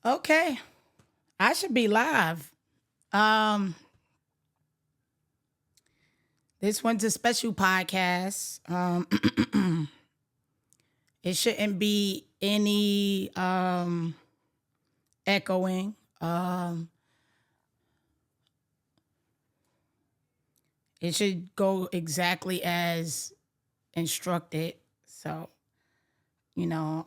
Okay, I should be live. Um, this one's a special podcast. It shouldn't be any echoing. It should go exactly as instructed. So, you know,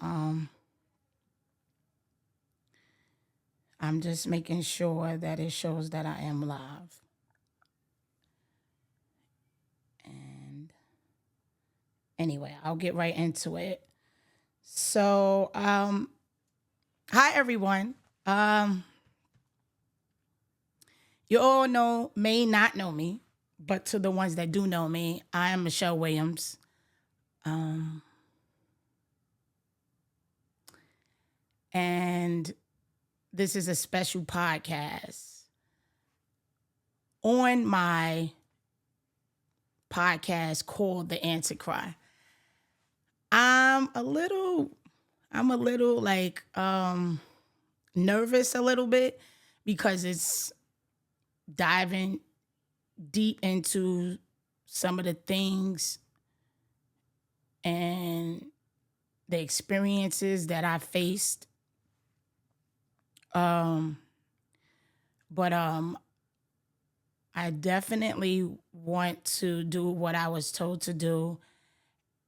I'm just making sure that it shows that I am live. And anyway, I'll get right into it. So, hi everyone. Um, you all may not know me, but to the ones that do know me, I am Michelle Williams. Um, and this is a special podcast. On my podcast called The Answer Cry, I'm a little, I'm nervous a little bit because it's diving deep into some of the things and the experiences that I faced. Um, but I definitely want to do what I was told to do,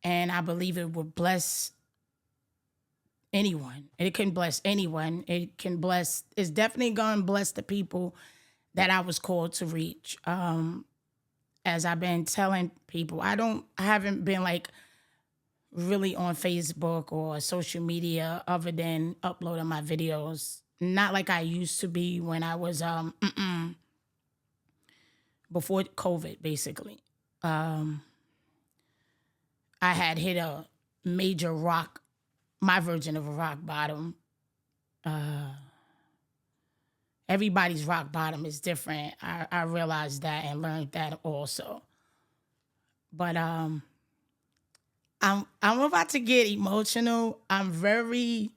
and I believe it will bless anyone. It can bless anyone. It can bless. It's definitely going to bless the people that I was called to reach. As I've been telling people, I haven't been like really on Facebook or social media other than uploading my videos. Not like I used to be when I was before COVID, basically. Um, I had hit a major rock, my version of a rock bottom. Uh, Everybody's rock bottom is different. I realized that and learned that also. But I'm about to get emotional. I'm very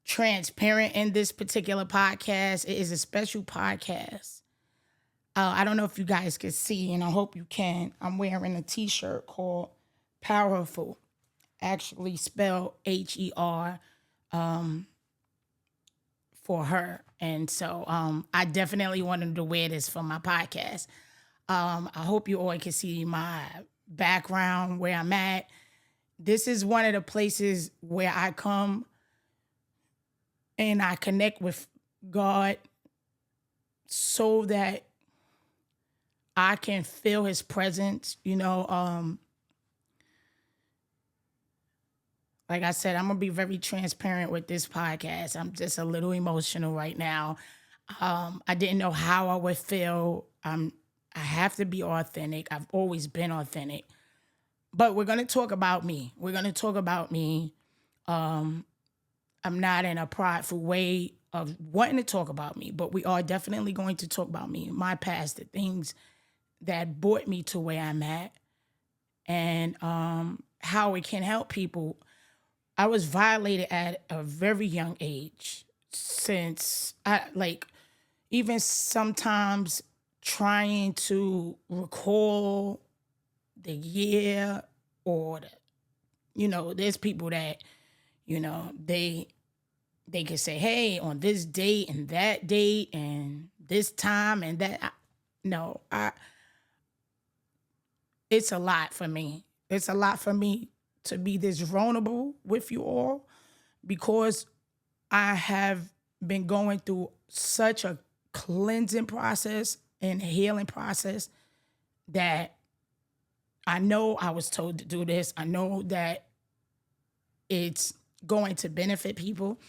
transparent in this particular podcast. It is a special podcast. I don't know if you guys can see, and I hope you can. I'm wearing a T-shirt called "Powerful," actually spelled Her, for her. And so I definitely wanted to wear this for my podcast. I hope you all can see my background, where I'm at. This is one of the places where I come and I connect with God so that I can feel his presence. Like I said, I'm going to be very transparent with this podcast. I'm just a little emotional right now. I didn't know how I would feel. I have to be authentic. I've always been authentic. But we're going to talk about me. We're going to talk about me. I'm not in a prideful way of wanting to talk about me, but we are definitely going to talk about me, my past, the things that brought me to where I'm at, and how it can help people. I was violated at a very young age, since I like even sometimes trying to recall the year or there's people that they can say, hey, on this date and that date and this time and that. No, it's a lot for me. It's a lot for me to be this vulnerable with you all, because I have been going through such a cleansing process and healing process that I know I was told to do this. I know that it's going to benefit people,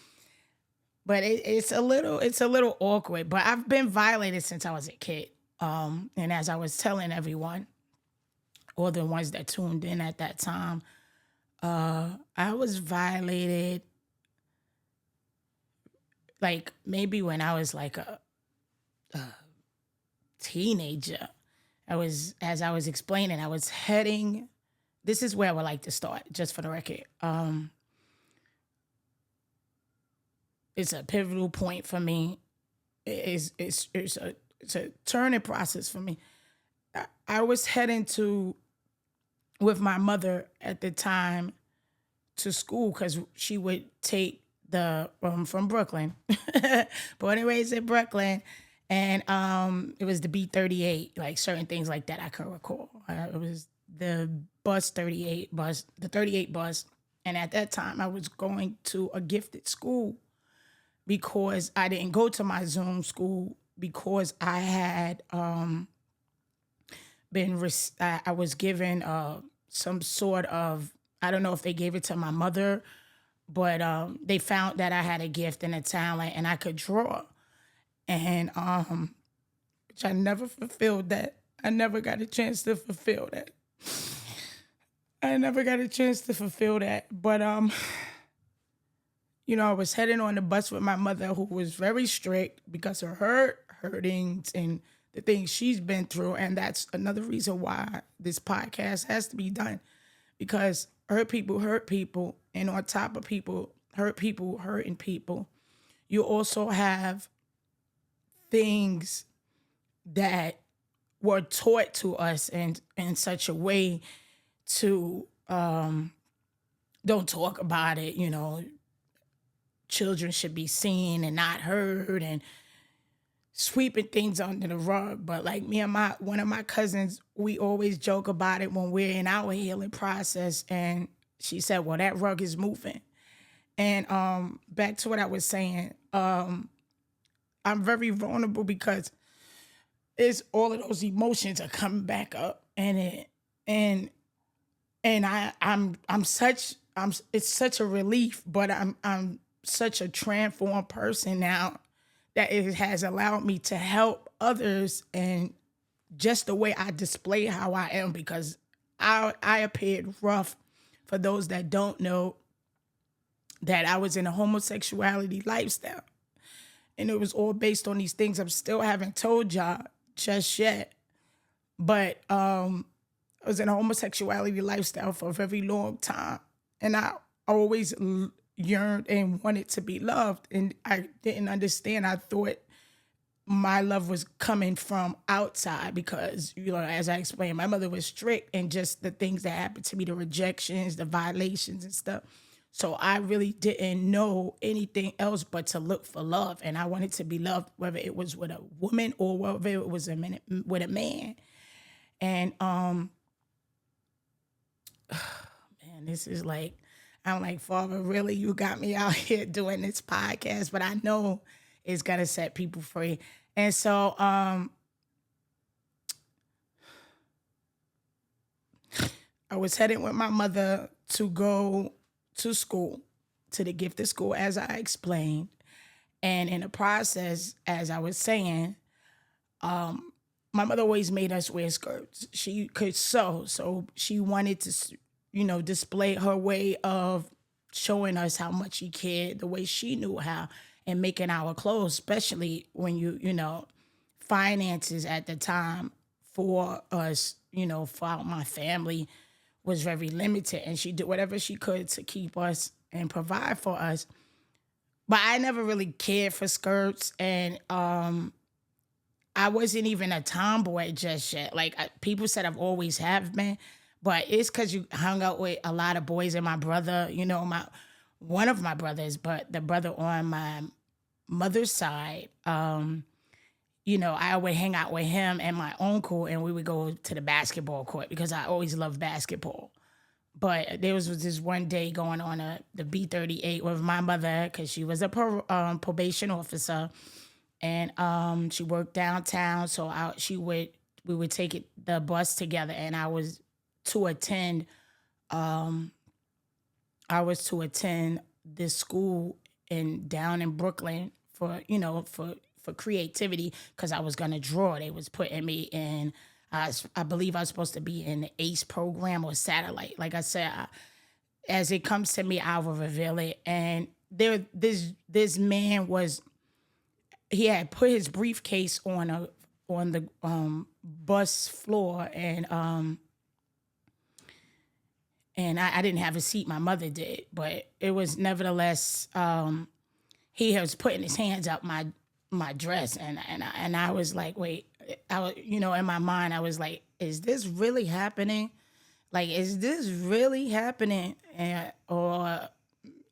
but it's a little awkward. But I've been violated since I was a kid. And as I was telling everyone, or the ones that tuned in at that time, I was violated like maybe when I was like a teenager. As I was explaining, I was heading. This is where I would like to start, just for the record. it's a pivotal point for me. It's a turning process for me. I was heading to with my mother at the time to school because she would take the from Brooklyn, born and raised in Brooklyn, and it was the B38, like certain things like that I can recall. It was the bus 38 bus, the 38 bus, and at that time I was going to a gifted school because I didn't go to my Zoom school because I had I was given some sort of, I don't know if they gave it to my mother, but they found that I had a gift and a talent and I could draw. And which I never fulfilled that. I never got a chance to fulfill that. I never got a chance to fulfill that. But I was heading on the bus with my mother, who was very strict because of her hurtings and the things she's been through. And that's another reason why this podcast has to be done, because hurt people. And on top of people hurting people, you also have things that were taught to us in such a way to don't talk about it. Children should be seen and not heard, and sweeping things under the rug. But like me and one of my cousins, we always joke about it when we're in our healing process. And she said, well, that rug is moving. And back to what I was saying, I'm very vulnerable because it's all of those emotions are coming back up, and it's such a relief, but I'm such a transformed person now that it has allowed me to help others, and just the way I display how I am, because I appeared rough. For those that don't know, that I was in a homosexuality lifestyle, and it was all based on these things I still haven't told y'all just yet. But I was in a homosexuality lifestyle for a very long time, and I always yearned and wanted to be loved, and I didn't understand. I thought my love was coming from outside because, as I explained, my mother was strict, and just the things that happened to me, the rejections, the violations and stuff. So I really didn't know anything else but to look for love, and I wanted to be loved, whether it was with a woman or whether it was with a man. And man, this is like, I'm like, Father, really, you got me out here doing this podcast, but I know it's gonna set people free. And so I was heading with my mother to go to school, to the gifted school, as I explained. And in the process, as I was saying, my mother always made us wear skirts. She could sew, so she wanted to, display her way of showing us how much she cared, the way she knew how, and making our clothes, especially when finances at the time for us, for my family, was very limited, and she did whatever she could to keep us and provide for us. But I never really cared for skirts, and I wasn't even a tomboy just yet. Like, people said I've always have been, but it's because you hung out with a lot of boys, and my brother, one of my brothers, but the brother on my mother's side, I would hang out with him and my uncle, and we would go to the basketball court because I always loved basketball. But there was this one day going on the B38 with my mother, because she was a probation officer, and she worked downtown. So we would take the bus together, and I was to attend this school down in Brooklyn for creativity, because I was gonna draw. They was putting me in. I believe I was supposed to be in the ACE program or satellite. Like I said, as it comes to me, I will reveal it. And this man he had put his briefcase on the bus floor, and I didn't have a seat. My mother did, but it was nevertheless. he was putting his hands up my dress, and I was like, wait, I was, in my mind I was like, is this really happening? Like, is this really happening? Or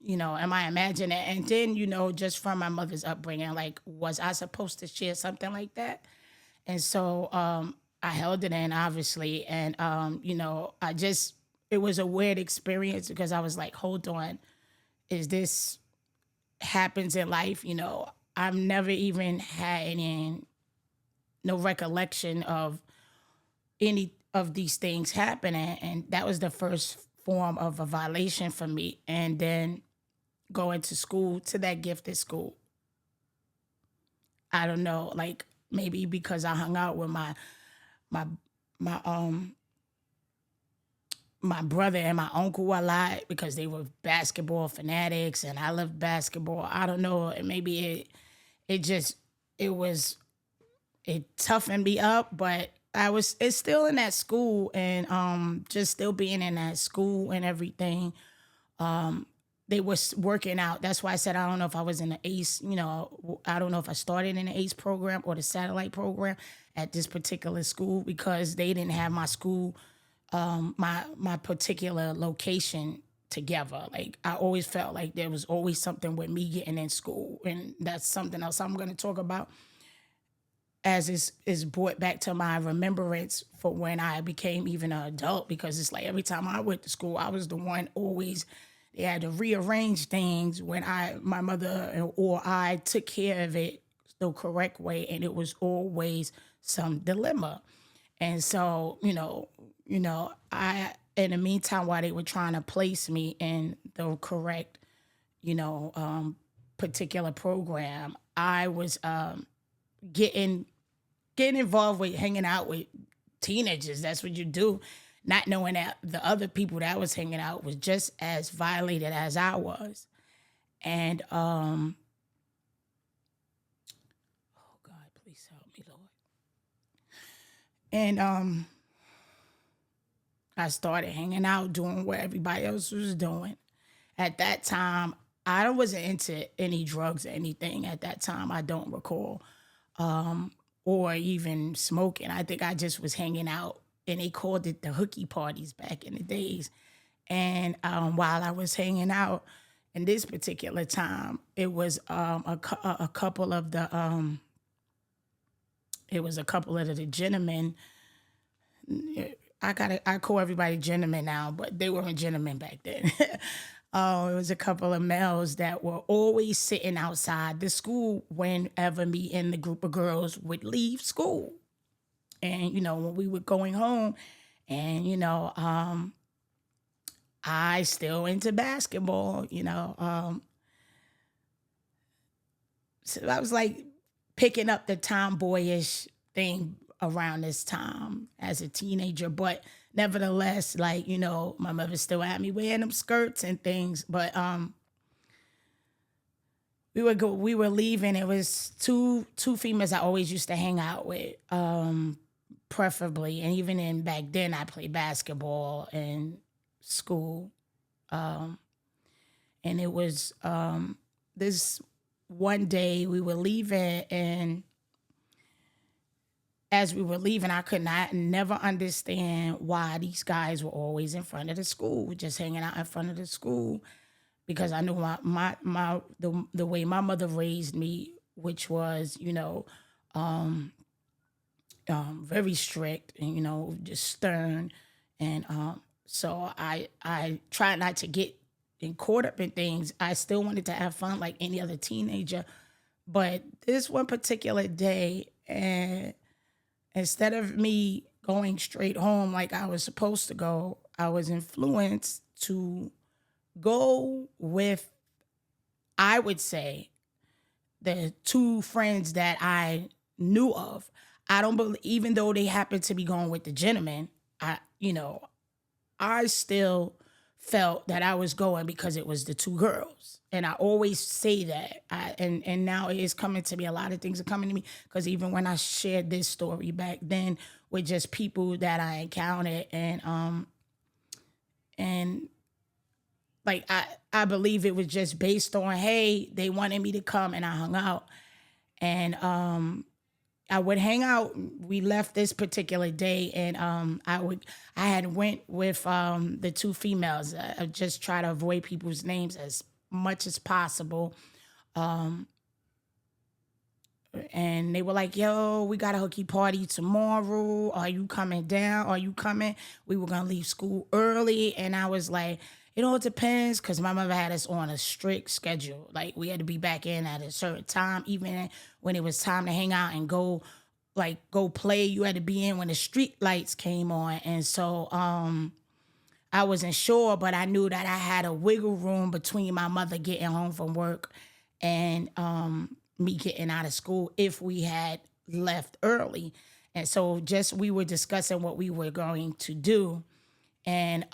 am I imagining it? And then, just from my mother's upbringing, like, was I supposed to share something like that? And so I held it in, obviously. And, it was a weird experience because I was like, hold on, is this happens in life? I've never even had no recollection of any of these things happening. And that was the first form of a violation for me. And then going to school, to that gifted school, I don't know, like maybe because I hung out with my my my brother and my uncle a lot because they were basketball fanatics and I loved basketball. I don't know, maybe it just it toughened me up, but it's still in that school, and just still being in that school and everything. They was working out. That's why I said I don't know if I was in the ACE, I don't know if I started in the ACE program or the satellite program at this particular school, because they didn't have my school, my particular location together. Like, I always felt like there was always something with me getting in school, and that's something else I'm going to talk about as is brought back to my remembrance for when I became even an adult, because it's like every time I went to school, I was the one always, they had to rearrange things when my mother or I took care of it the correct way, and it was always some dilemma. And so, I, in the meantime, while they were trying to place me in the correct, particular program, I was getting involved with hanging out with teenagers. That's what you do, not knowing that the other people that I was hanging out was just as violated as I was. And oh God, please help me, Lord. And I started hanging out, doing what everybody else was doing. At that time, I wasn't into any drugs or anything at that time. I don't recall. Or even smoking. I think I just was hanging out, and they called it the hooky parties back in the days. And while I was hanging out in this particular time, it was a couple of the gentlemen. I call everybody gentlemen now, but they weren't gentlemen back then. It was a couple of males that were always sitting outside the school whenever me and the group of girls would leave school. And, when we were going home, and, I still into basketball, so I was like picking up the tomboyish thing around this time as a teenager. But nevertheless, like, my mother still had me wearing them skirts and things. But we were leaving. It was two females I always used to hang out with, preferably. And even back then, I played basketball in school. And it was this one day we were leaving, and as we were leaving, I could not never understand why these guys were always in front of the school, just hanging out in front of the school, because I knew the way my mother raised me, which was, very strict and, just stern. And so I tried not to get caught up in things. I still wanted to have fun like any other teenager. But this one particular day, and instead of me going straight home like I was supposed to go, I was influenced to go with, I would say, the two friends that I knew of. I don't believe, even though they happened to be going with the gentleman, I still felt that I was going because it was the two girls. And I always say that. And now it is coming to me. A lot of things are coming to me, because even when I shared this story back then with just people that I encountered, and like I believe it was just based on, hey, they wanted me to come and I hung out. And I would hang out. We left this particular day, and I had went with the two females. I just try to avoid people's names as much as possible. Um, and they were like, "Yo, we got a hooky party tomorrow. Are you coming down? Are you coming?" We were gonna leave school early, and I was like, "It all depends," because my mother had us on a strict schedule. Like we had to be back in at a certain time, even when it was time to hang out and go, like go play. You had to be in when the street lights came on, and so I wasn't sure, but I knew that I had a wiggle room between my mother getting home from work and me getting out of school if we had left early. And so just we were discussing what we were going to do. And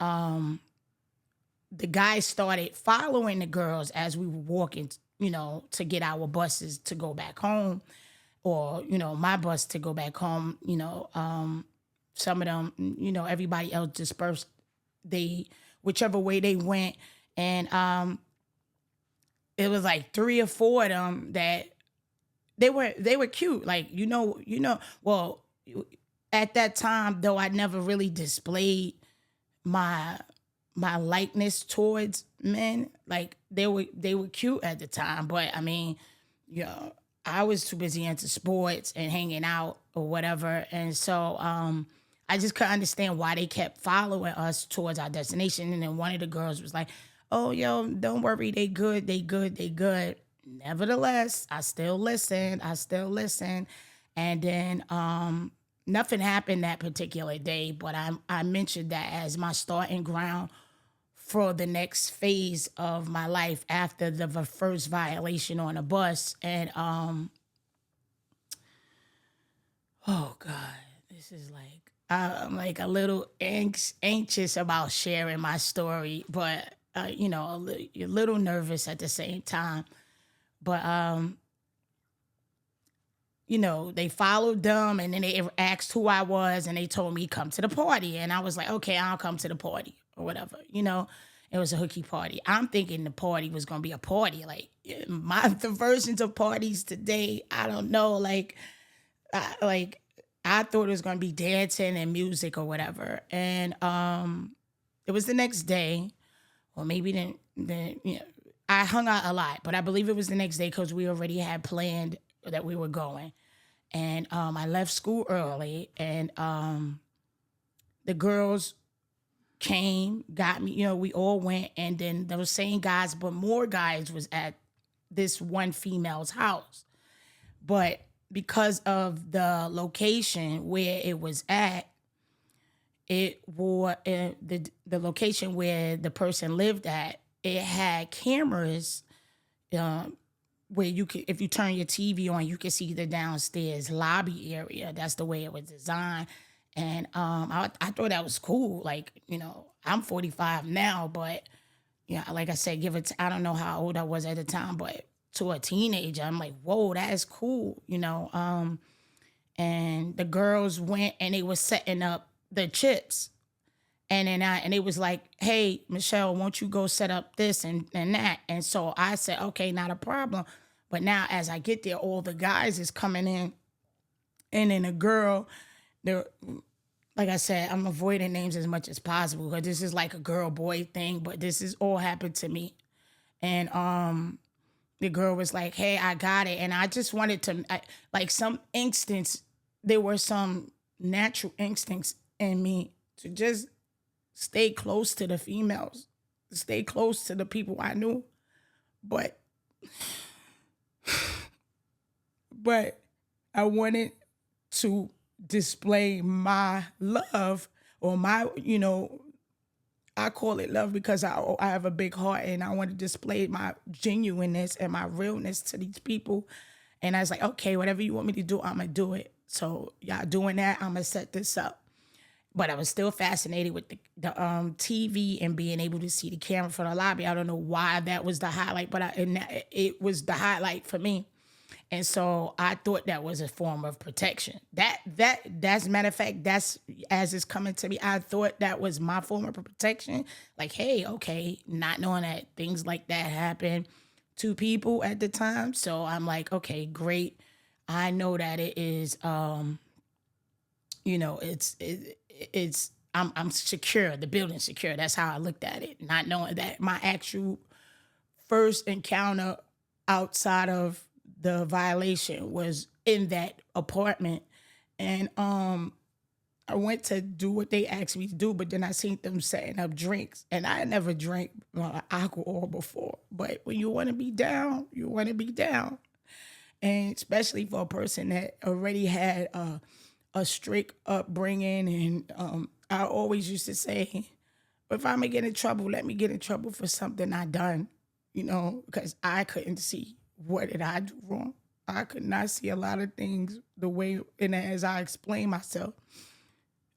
the guys started following the girls as we were walking, to get our buses to go back home, or, my bus to go back home. Some of them, everybody else dispersed. They, whichever way they went. And it was like three or four of them that they were cute. Like, well, at that time though, I never really displayed my likeness towards men. Like they were cute at the time, but I mean, I was too busy into sports and hanging out or whatever. And so I just couldn't understand why they kept following us towards our destination. And then one of the girls was like, "Oh, yo, don't worry, they good, they good, they good." Nevertheless, I still listened. I still listened. And then nothing happened that particular day, but I mentioned that as my starting ground for the next phase of my life after the first violation on a bus. And oh God, this is like I'm like a little anxious about sharing my story, but a little nervous at the same time. But they followed them, and then they asked who I was, and they told me come to the party, and I was like, okay, I'll come to the party or whatever. It was a hooky party. I'm thinking the party was gonna be a party, like the versions of parties today. I don't know, I thought it was gonna be dancing and music or whatever, and it was the next day, or maybe then I hung out a lot, but I believe it was the next day because we already had planned that we were going. And I left school early, and the girls came, got me, we all went, and then those same guys, but more guys was at this one female's house. But because of the location where it was at, the location where the person lived at, it had cameras where you could, if you turn your TV on, you could see the downstairs lobby area. That's the way it was designed. And I thought that was cool. Like, I'm 45 now, but like I said, I don't know how old I was at the time, but to a teenager, I'm like, whoa, that is cool, and the girls went and they were setting up the chips. And then and it was like, "Hey, Michelle, won't you go set up this and that?" And so I said, "Okay, not a problem." But now as I get there, all the guys is coming in. And then a girl, there, like I said, I'm avoiding names as much as possible because this is like a girl boy thing, but this is all happened to me. And the girl was like, "Hey, I got it." And I just wanted to, like some instincts, there were some natural instincts in me to just stay close to the females, stay close to the people I knew. But I wanted to display my love, or my, I call it love because I have a big heart, and I want to display my genuineness and my realness to these people. And I was like, okay, whatever you want me to do, I'm going to do it. So y'all doing that, I'm going to set this up. But I was still fascinated with the TV and being able to see the camera from the lobby. I don't know why that was the highlight, but it was the highlight for me. And so I thought that was a form of protection. That's matter of fact, that's as it's coming to me. I thought that was my form of protection. Like, hey, okay, not knowing that things like that happen to people at the time. So I'm like, okay, great. I know that it is it's I'm secure, the building's secure. That's how I looked at it. Not knowing that my actual first encounter outside of the violation was in that apartment. And I went to do what they asked me to do, but then I seen them setting up drinks, and I had never drank alcohol before. But when you want to be down, you want to be down, and especially for a person that already had a strict upbringing. And I always used to say, if I'm gonna get in trouble, let me get in trouble for something I done, because I couldn't see what did I do wrong. I could not see a lot of things the way, and as I explained myself,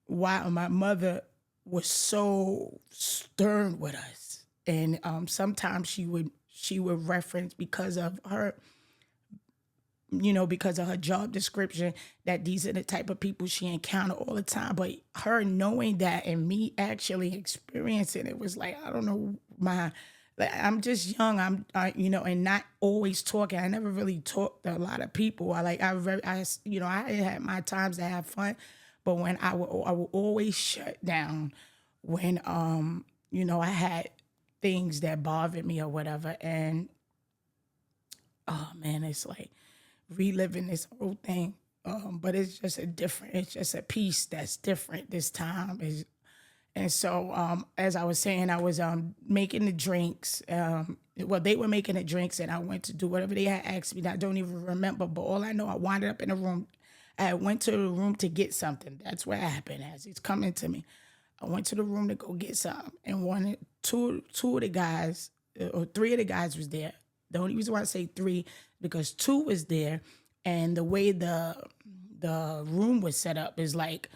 why my mother was so stern with us. And sometimes she would reference because of her job description, that these are the type of people she encountered all the time. But her knowing that and me actually experiencing it was like, I don't know, like, I'm just young. And not always talking. I never really talked to a lot of people. I had my times to have fun, but when I would always shut down when I had things that bothered me or whatever. And oh man, it's like reliving this whole thing. But it's just a piece that's different this time. And so, as I was saying, I was making the drinks. Well, they were making the drinks, and I went to do whatever they had asked me. I don't even remember, but all I know, I wound up in a room. I went to the room to get something. That's what happened as it's coming to me. I went to the room to go get something, and two of the guys, or three of the guys was there. The only reason why I say three, because two was there, and the way the room was set up is like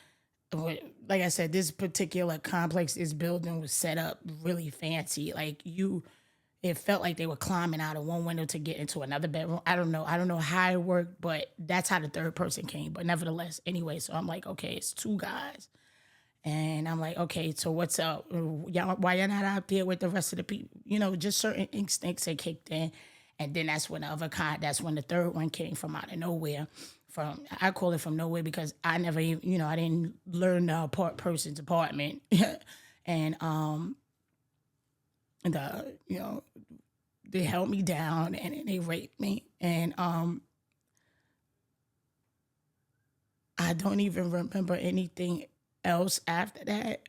I said, this particular complex, this building was set up really fancy. Like it felt like they were climbing out of one window to get into another bedroom. I don't know how it worked, but that's how the third person came. But nevertheless, anyway, so I'm like, okay, it's two guys. And I'm like, okay, so what's up? Why you're not out there with the rest of the people? Just certain instincts had kicked in. And then that's when that's when the third one came from out of nowhere. I call it from nowhere because I never even, I didn't learn the person's apartment. And they held me down and they raped me. And I don't even remember anything else after that.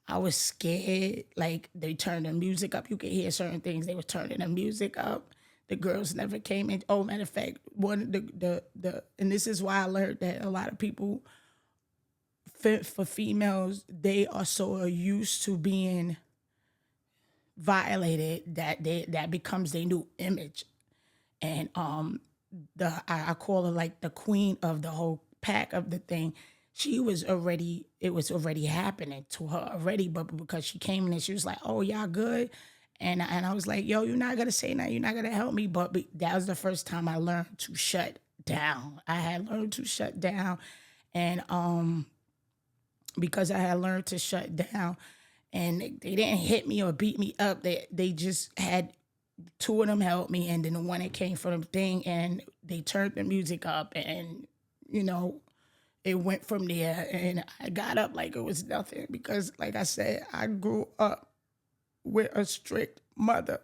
I was scared. Like, they turned the music up. You could hear certain things. They were turning the music up. The girls never came in. Oh, matter of fact, one of the and this is why I learned that a lot of people, for females, they are so used to being violated that becomes their new image. And I call her like the queen of the whole pack of the thing. It was already happening to her already, but because she came in and she was like, "Oh, y'all good?" And I was like, "Yo, you're not gonna say nothing. You're not gonna help me." But that was the first time I learned to shut down. I had learned to shut down, and because I had learned to shut down, and they didn't hit me or beat me up. They just had two of them help me, and then the one that came from the thing, and they turned the music up, and it went from there. And I got up like it was nothing because, like I said, I grew up with a strict mother.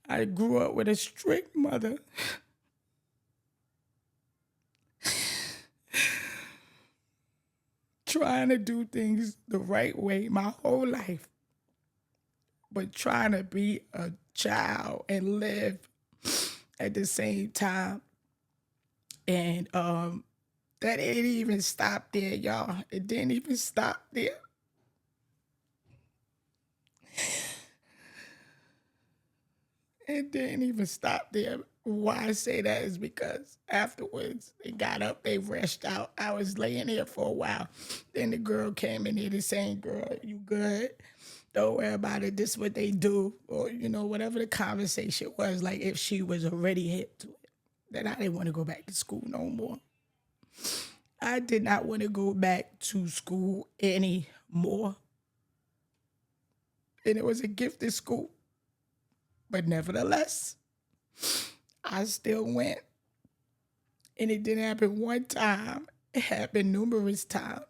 I grew up with a strict mother. Trying to do things the right way my whole life, but trying to be a child and live at the same time. And that didn't even stop there, y'all. It didn't even stop there. It didn't even stop there. Why I say that is because afterwards they got up, they rushed out. I was laying there for a while. Then the girl came in here, the same girl, "You good? Don't worry about it. This is what they do." Or, whatever the conversation was, like if she was already hit to it. that I didn't want to go back to school no more. I did not want to go back to school anymore. And it was a gifted school. But nevertheless, I still went. And it didn't happen one time. It happened numerous times.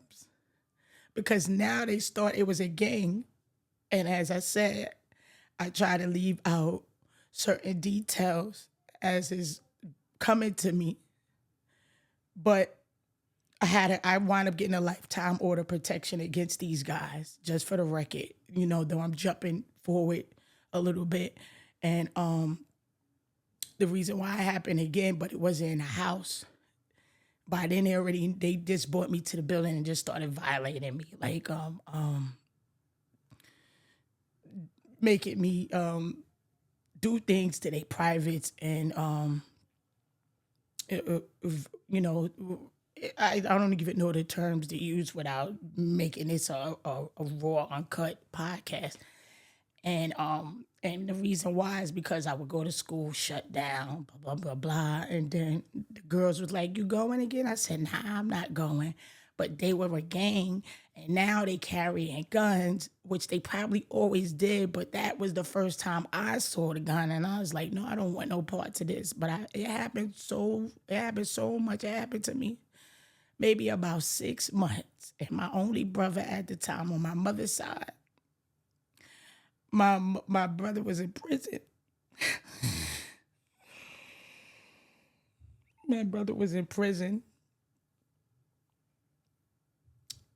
Because now they start, it was a gang. And as I said, I try to leave out certain details as is coming to me. But I wound up getting a lifetime order protection against these guys, just for the record, though I'm jumping forward a little bit. And the reason why it happened again, but it wasn't in the house. By then they just brought me to the building and just started violating me, like making me do things to their privates and I don't even know the terms to use without making this a raw, uncut podcast. And the reason why is because I would go to school, shut down, blah, blah, blah, blah. And then the girls was like, "You going again?" I said, "Nah, I'm not going." But they were a gang, and now they carrying guns, which they probably always did. But that was the first time I saw the gun, and I was like, "No, I don't want no parts of this." But it happened so much. It happened to me maybe about 6 months. And my only brother at the time on my mother's side, my brother was in prison. My brother was in prison.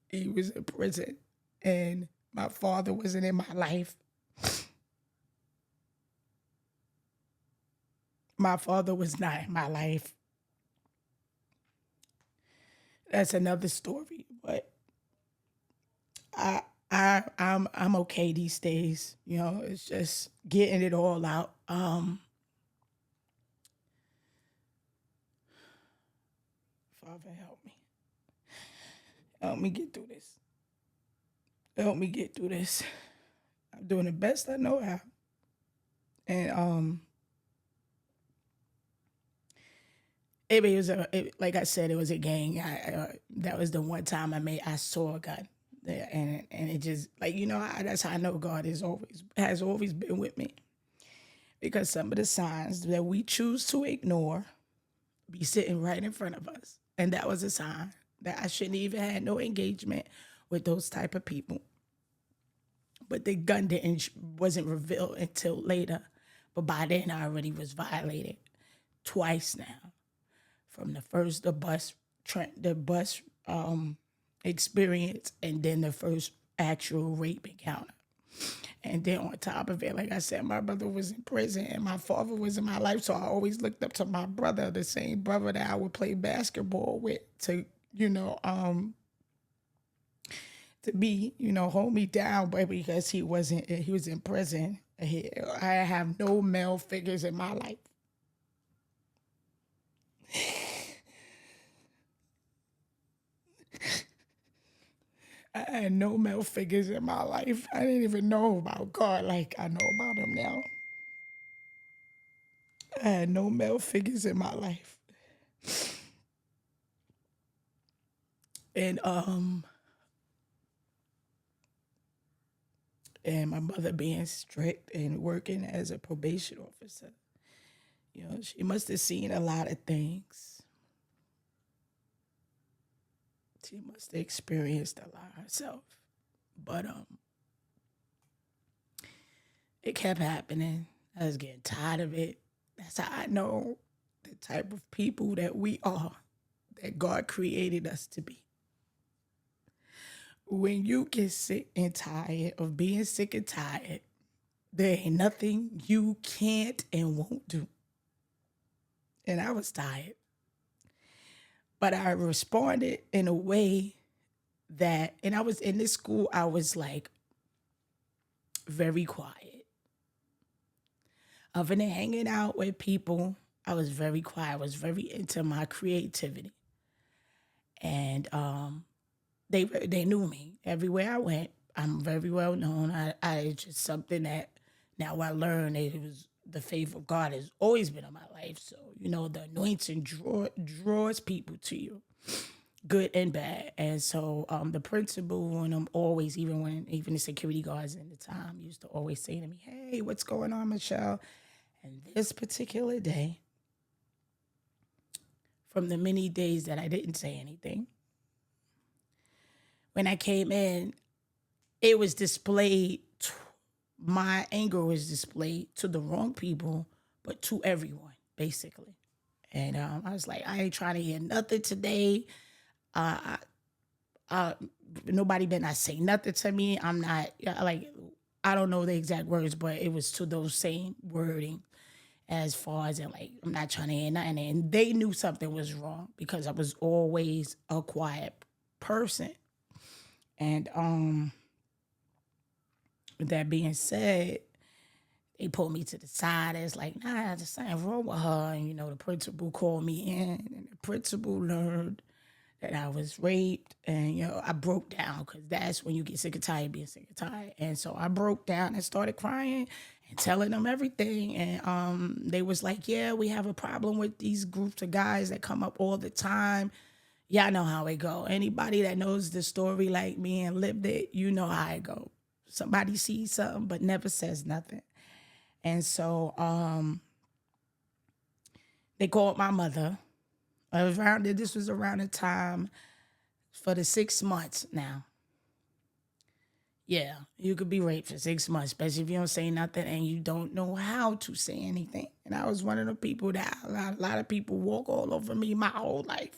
He was in prison. And my father wasn't in my life. My father was not in my life. That's another story. But I'm okay these days. It's just getting it all out. Father, help me. Help me get through this. Help me get through this. I'm doing the best I know how. And like I said, it was a gang. That was the one time I saw a gun there, and it just that's how I know God has always been with me, because some of the signs that we choose to ignore be sitting right in front of us, and that was a sign that I shouldn't even had no engagement with those type of people. But the gun wasn't revealed until later, but by then I already was violated twice now. From the bus experience, and then the first actual rape encounter. And then on top of it, like I said, my brother was in prison and my father was in my life. So I always looked up to my brother, the same brother that I would play basketball with, to be, hold me down. But because he was in prison, I have no male figures in my life. I had no male figures in my life. I didn't even know about God like I know about him now. I had no male figures in my life. And my mother being strict and working as a probation officer, she must have seen a lot of things. She must have experienced a lot herself. But it kept happening. I was getting tired of it. That's how I know the type of people that we are, that God created us to be. When you get sick and tired of being sick and tired, there ain't nothing you can't and won't do. And I was tired. But I responded in a way that, and I was in this school, I was like very quiet. Other than hanging out with people, I was very quiet. I was very into my creativity. And they knew me everywhere I went. I'm very well known. I just something that now I learned that it was the favor of God has always been in my life. So, the anointing draws people to you, good and bad. And so the principal and them always, even the security guards at the time used to always say to me, "Hey, what's going on, Michelle?" And this particular day, from the many days that I didn't say anything, when I came in, it was displayed. My anger was displayed to the wrong people, but to everyone, basically. And I was like, I ain't trying to hear nothing today. Uh, Nobody better not say nothing to me. I'm not like, I don't know the exact words, but it was to those same wording as far as like, I'm not trying to hear nothing. And they knew something was wrong because I was always a quiet person. And with that being said, they pulled me to the side. It's like, nah, there's something wrong with her. And, the principal called me in, and the principal learned that I was raped. And, I broke down because that's when you get sick and tired of being sick and tired. And so I broke down and started crying and telling them everything. And they was like, yeah, we have a problem with these groups of guys that come up all the time. Y'all know how it go. Anybody that knows the story like me and lived it, you know how it go. Somebody sees something but never says nothing. And so they called my mother. This was around the time for the 6 months now. Yeah, you could be raped for 6 months, especially if you don't say nothing and you don't know how to say anything. And I was one of the people that a lot of people walk all over me my whole life,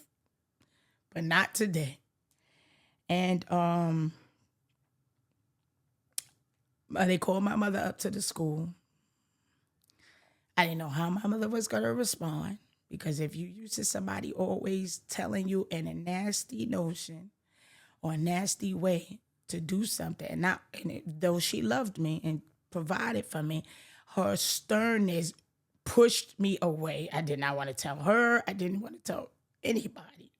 but not today. And they called my mother up to the school. I didn't know how my mother was going to respond, because if you used to somebody always telling you in a nasty notion or a nasty way to do something, though she loved me and provided for me, her sternness pushed me away. I did not want to tell her. I didn't want to tell anybody.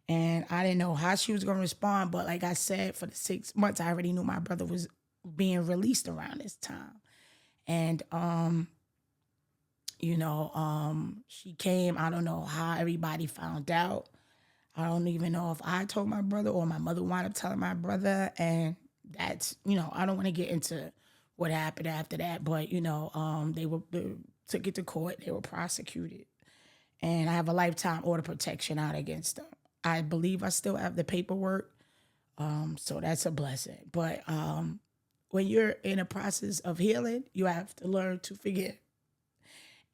And I didn't know how she was going to respond. But like I said, for the 6 months, I already knew my brother was being released around this time. And, she came. I don't know how everybody found out. I don't even know if I told my brother or my mother wound up telling my brother. And that's, I don't want to get into what happened after that. But, they took it to court. They were prosecuted. And I have a lifetime order protection out against them. I believe I still have the paperwork. So that's a blessing. But when you're in a process of healing, you have to learn to forgive.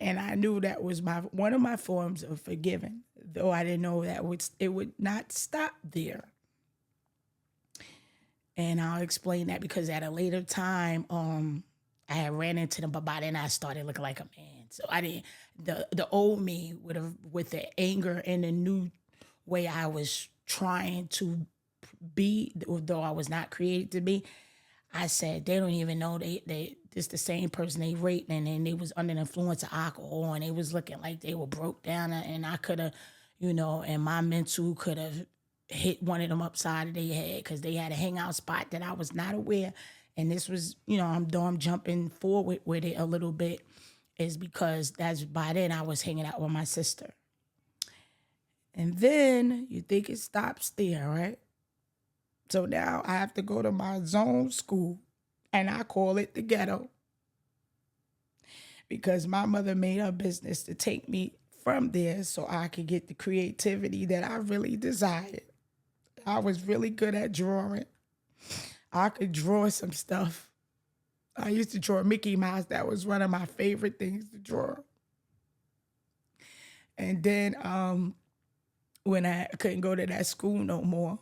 And I knew that was one of my forms of forgiving, though I didn't know that it would not stop there. And I'll explain that because at a later time, I had ran into them, but by then I started looking like a man. So I didn't, the old me with the anger and the new way I was trying to be, though I was not created to be, I said, they don't even know this the same person they raped, and then they was under the influence of alcohol, and they was looking like they were broke down, and I could have, and my mental could have hit one of them upside of their head because they had a hangout spot that I was not aware. And this was, I'm jumping forward with it a little bit, is because that's by then I was hanging out with my sister. And then you think it stops there, right? So now I have to go to my zone school, and I call it the ghetto, because my mother made her business to take me from there so I could get the creativity that I really desired. I was really good at drawing. I could draw some stuff. I used to draw Mickey Mouse. That was one of my favorite things to draw. And then when I couldn't go to that school no more,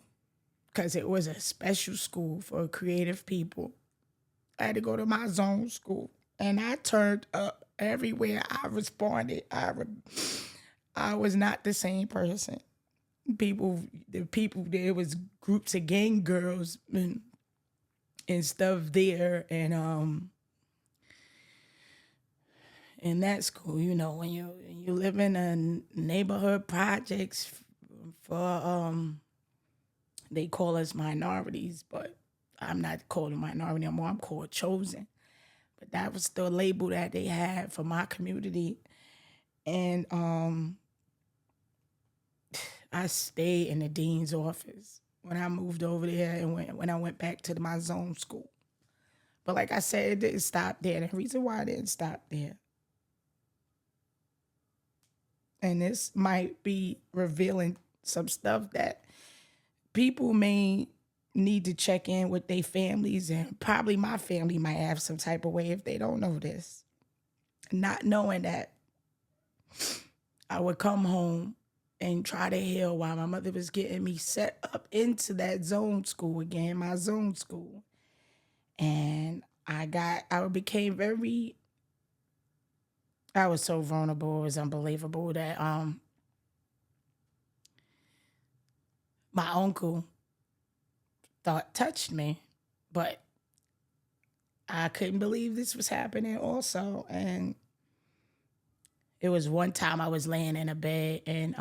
because it was a special school for creative people, I had to go to my zone school. And I turned up everywhere I responded. I was not the same person. There was groups of gang girls and stuff there. And in that school, when you live in a neighborhood projects for they call us minorities, but I'm not called a minority anymore. I'm called chosen. But that was the label that they had for my community. And I stayed in the dean's office when I moved over there and when I went back to my zone school. But like I said, it didn't stop there. The reason why it didn't stop there, and this might be revealing some stuff that people may need to check in with their families, and probably my family might have some type of way if they don't know this. Not knowing that I would come home and try to heal while my mother was getting me set up into that zone school again, my zone school. And I became very, I was so vulnerable. It was unbelievable that my uncle thought touched me, but I couldn't believe this was happening also. And it was one time I was laying in a bed and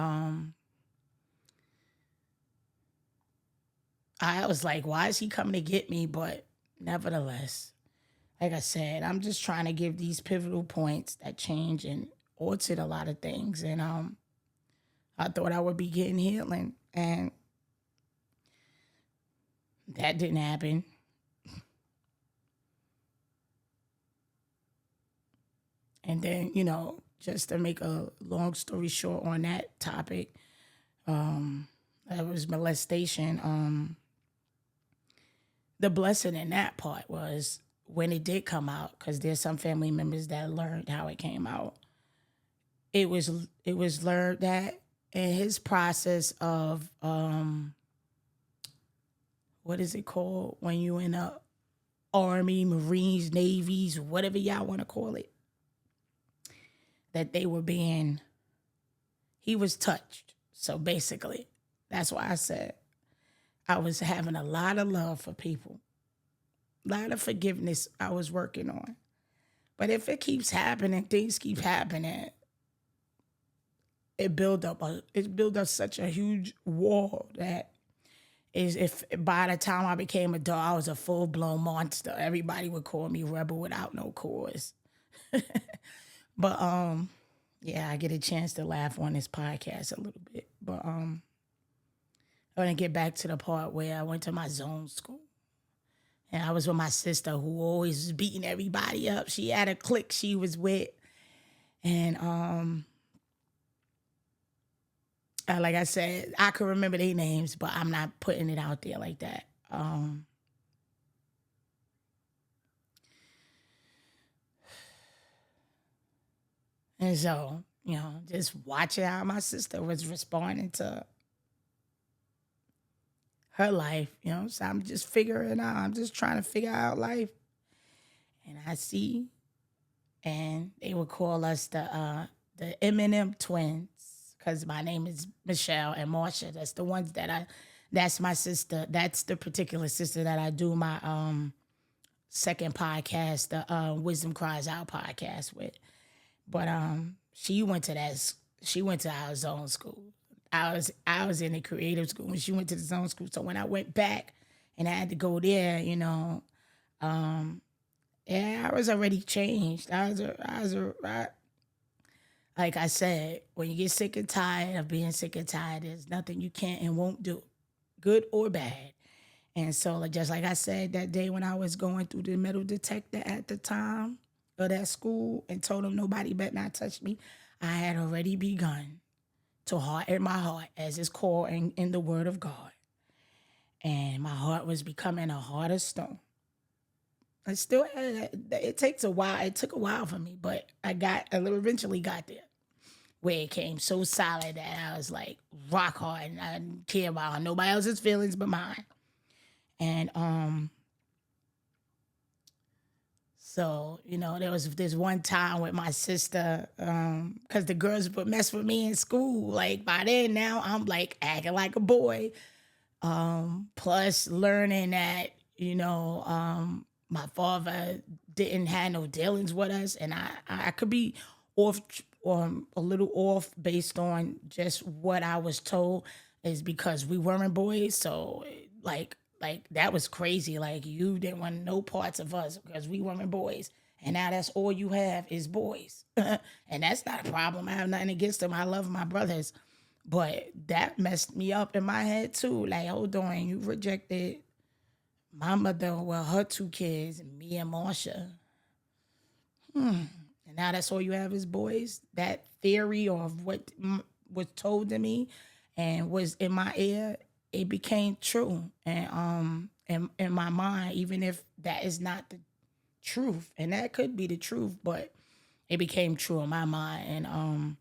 I was like, why is he coming to get me? But nevertheless, like I said, I'm just trying to give these pivotal points that change and altered a lot of things. And I thought I would be getting healing, and that didn't happen. And then, just to make a long story short on that topic, that was molestation. The blessing in that part was when it did come out, because there's some family members that learned how it came out. It was learned that in his process of what is it called when you in a Army, Marines, Navies, whatever y'all want to call it, that he was touched. So basically, that's why I said I was having a lot of love for people, a lot of forgiveness I was working on. But if it keeps happening, things keep happening, it built up such a huge wall that is, if by the time I became a dog, I was a full blown monster. Everybody would call me rebel without no cause. But yeah, I get a chance to laugh on this podcast a little bit. But I want to get back to the part where I went to my zone school. And I was with my sister who always was beating everybody up. She had a clique she was with. And like I said, I can remember their names, but I'm not putting it out there like that. And so, just watching how my sister was responding to her life, so I'm just figuring out, I'm just trying to figure out life. And I see, and they would call us the Eminem twins, because my name is Michelle and Marsha. That's my sister. That's the particular sister that I do my second podcast, the Wisdom Cries Out podcast with. But she went to our zone school. I was in the creative school when she went to the zone school. So when I went back and I had to go there, yeah, I was already changed. Like I said, when you get sick and tired of being sick and tired, there's nothing you can't and won't do, good or bad. And so, just like I said that day when I was going through the metal detector at the time of that school and told them nobody better not touch me, I had already begun to harden my heart as it's called in the Word of God. And my heart was becoming a heart of stone. It takes a while. It took a while for me, but I eventually got there, where it came so solid that I was like rock hard and I didn't care about nobody else's feelings but mine. And so, there was this one time with my sister, because the girls would mess with me in school. Like by then now I'm like acting like a boy. Plus learning that, my father didn't have no dealings with us, and I could be off or a little off based on just what I was told is because we weren't boys. So like that was crazy. Like you didn't want no parts of us because we weren't boys. And now that's all you have is boys. And that's not a problem. I have nothing against them. I love my brothers. But that messed me up in my head too. Like, hold on, you rejected my mother, well, her two kids, me and Marsha. And now that's all you have is boys. That theory of what was told to me and was in my ear, it became true. And in my mind, even if that is not the truth, and that could be the truth, but it became true in my mind. And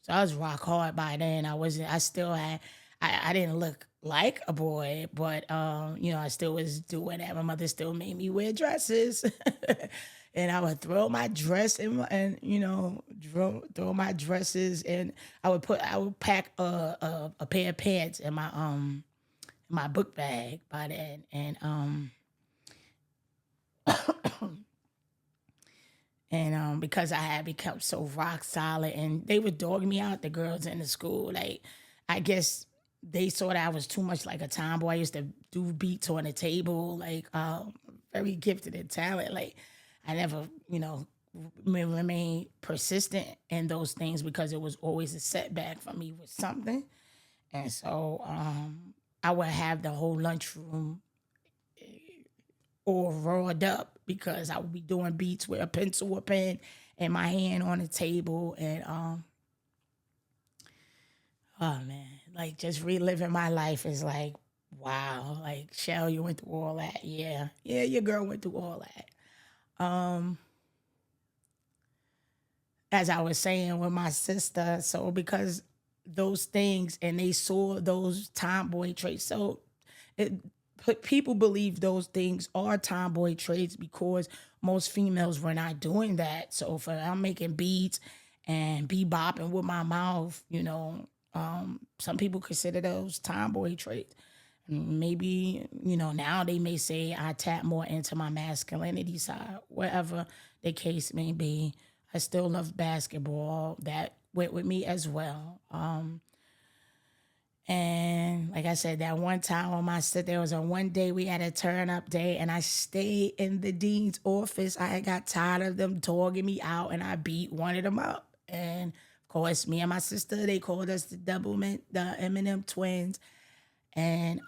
so I was rock hard by then. I still had, I didn't look like a boy, but I still was doing that. My mother still made me wear dresses. And I would throw my dress in and throw my dresses, and I would pack a pair of pants in my book bag by then. And because I had become so rock solid, and they would dog me out, the girls in the school. Like, I guess they saw that I was too much like a tomboy. I used to do beats on the table, like very gifted in talent. Like, I never, remained persistent in those things because it was always a setback for me with something. And so I would have the whole lunchroom all roared up because I would be doing beats with a pencil, a pen, and my hand on the table. And oh man, like, just reliving my life is like, wow. Like, Shell, you went through all that. Yeah, your girl went through all that. As I was saying with my sister, so because those things, and they saw those tomboy traits, so it people believe those things are tomboy traits because most females were not doing that. So if I'm making beats and bebopping with my mouth, some people consider those tomboy traits. Maybe, now they may say I tap more into my masculinity side, whatever the case may be. I still love basketball. That went with me as well. And like I said, that one time on my sit, there was a one day we had a turn up day, and I stayed in the dean's office. I had got tired of them dogging me out, and I beat one of them up. And of course, me and my sister, they called us the the Eminem twins. And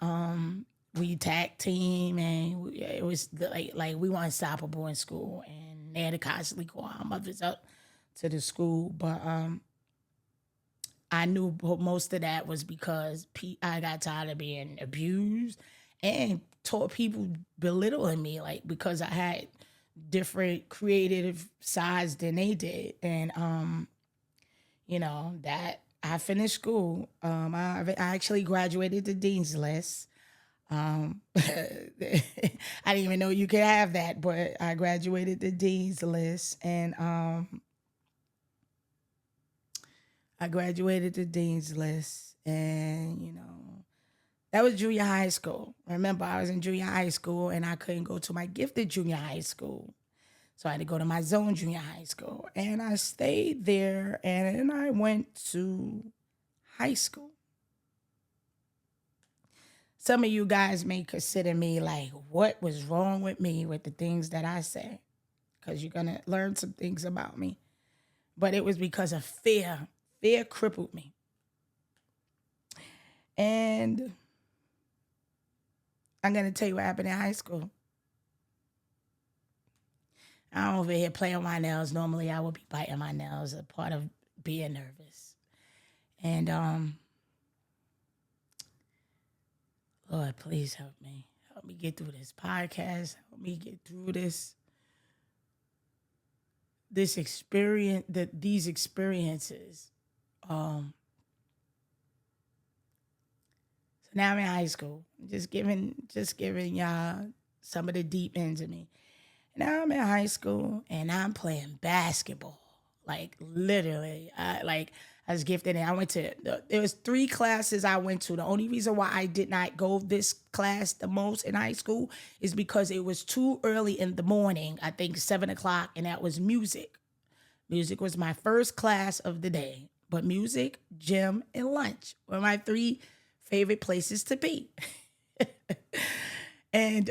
we tag team, and it was like we were unstoppable in school, and they had to constantly call our mothers up to the school. But I knew most of that was because I got tired of being abused and taught people belittling me, like, because I had different creative sides than they did. And that I finished school. I actually graduated the dean's list. I didn't even know you could have that, but I graduated the dean's list. And I graduated the dean's list, and that was junior high school. Remember, I was in junior high school, and I couldn't go to my gifted junior high school. So I had to go to my zone junior high school. And I stayed there, and then I went to high school. Some of you guys may consider me like, what was wrong with me with the things that I say? Because you're going to learn some things about me. But it was because of fear. Fear crippled me. And I'm going to tell you what happened in high school. I'm over here playing my nails. Normally, I would be biting my nails, a part of being nervous. And Lord, please help me. Help me get through this podcast. Help me get through this experience, these experiences. So now I'm in high school. Just giving y'all some of the deep ends of me. Now I'm in high school, and I'm playing basketball. Like, literally, I was gifted, and I went to, there was 3 classes I went to. The only reason why I did not go this class the most in high school is because it was too early in the morning, I think 7 o'clock, and that was music. Music was my first class of the day, but music, gym, and lunch were my 3 favorite places to be. And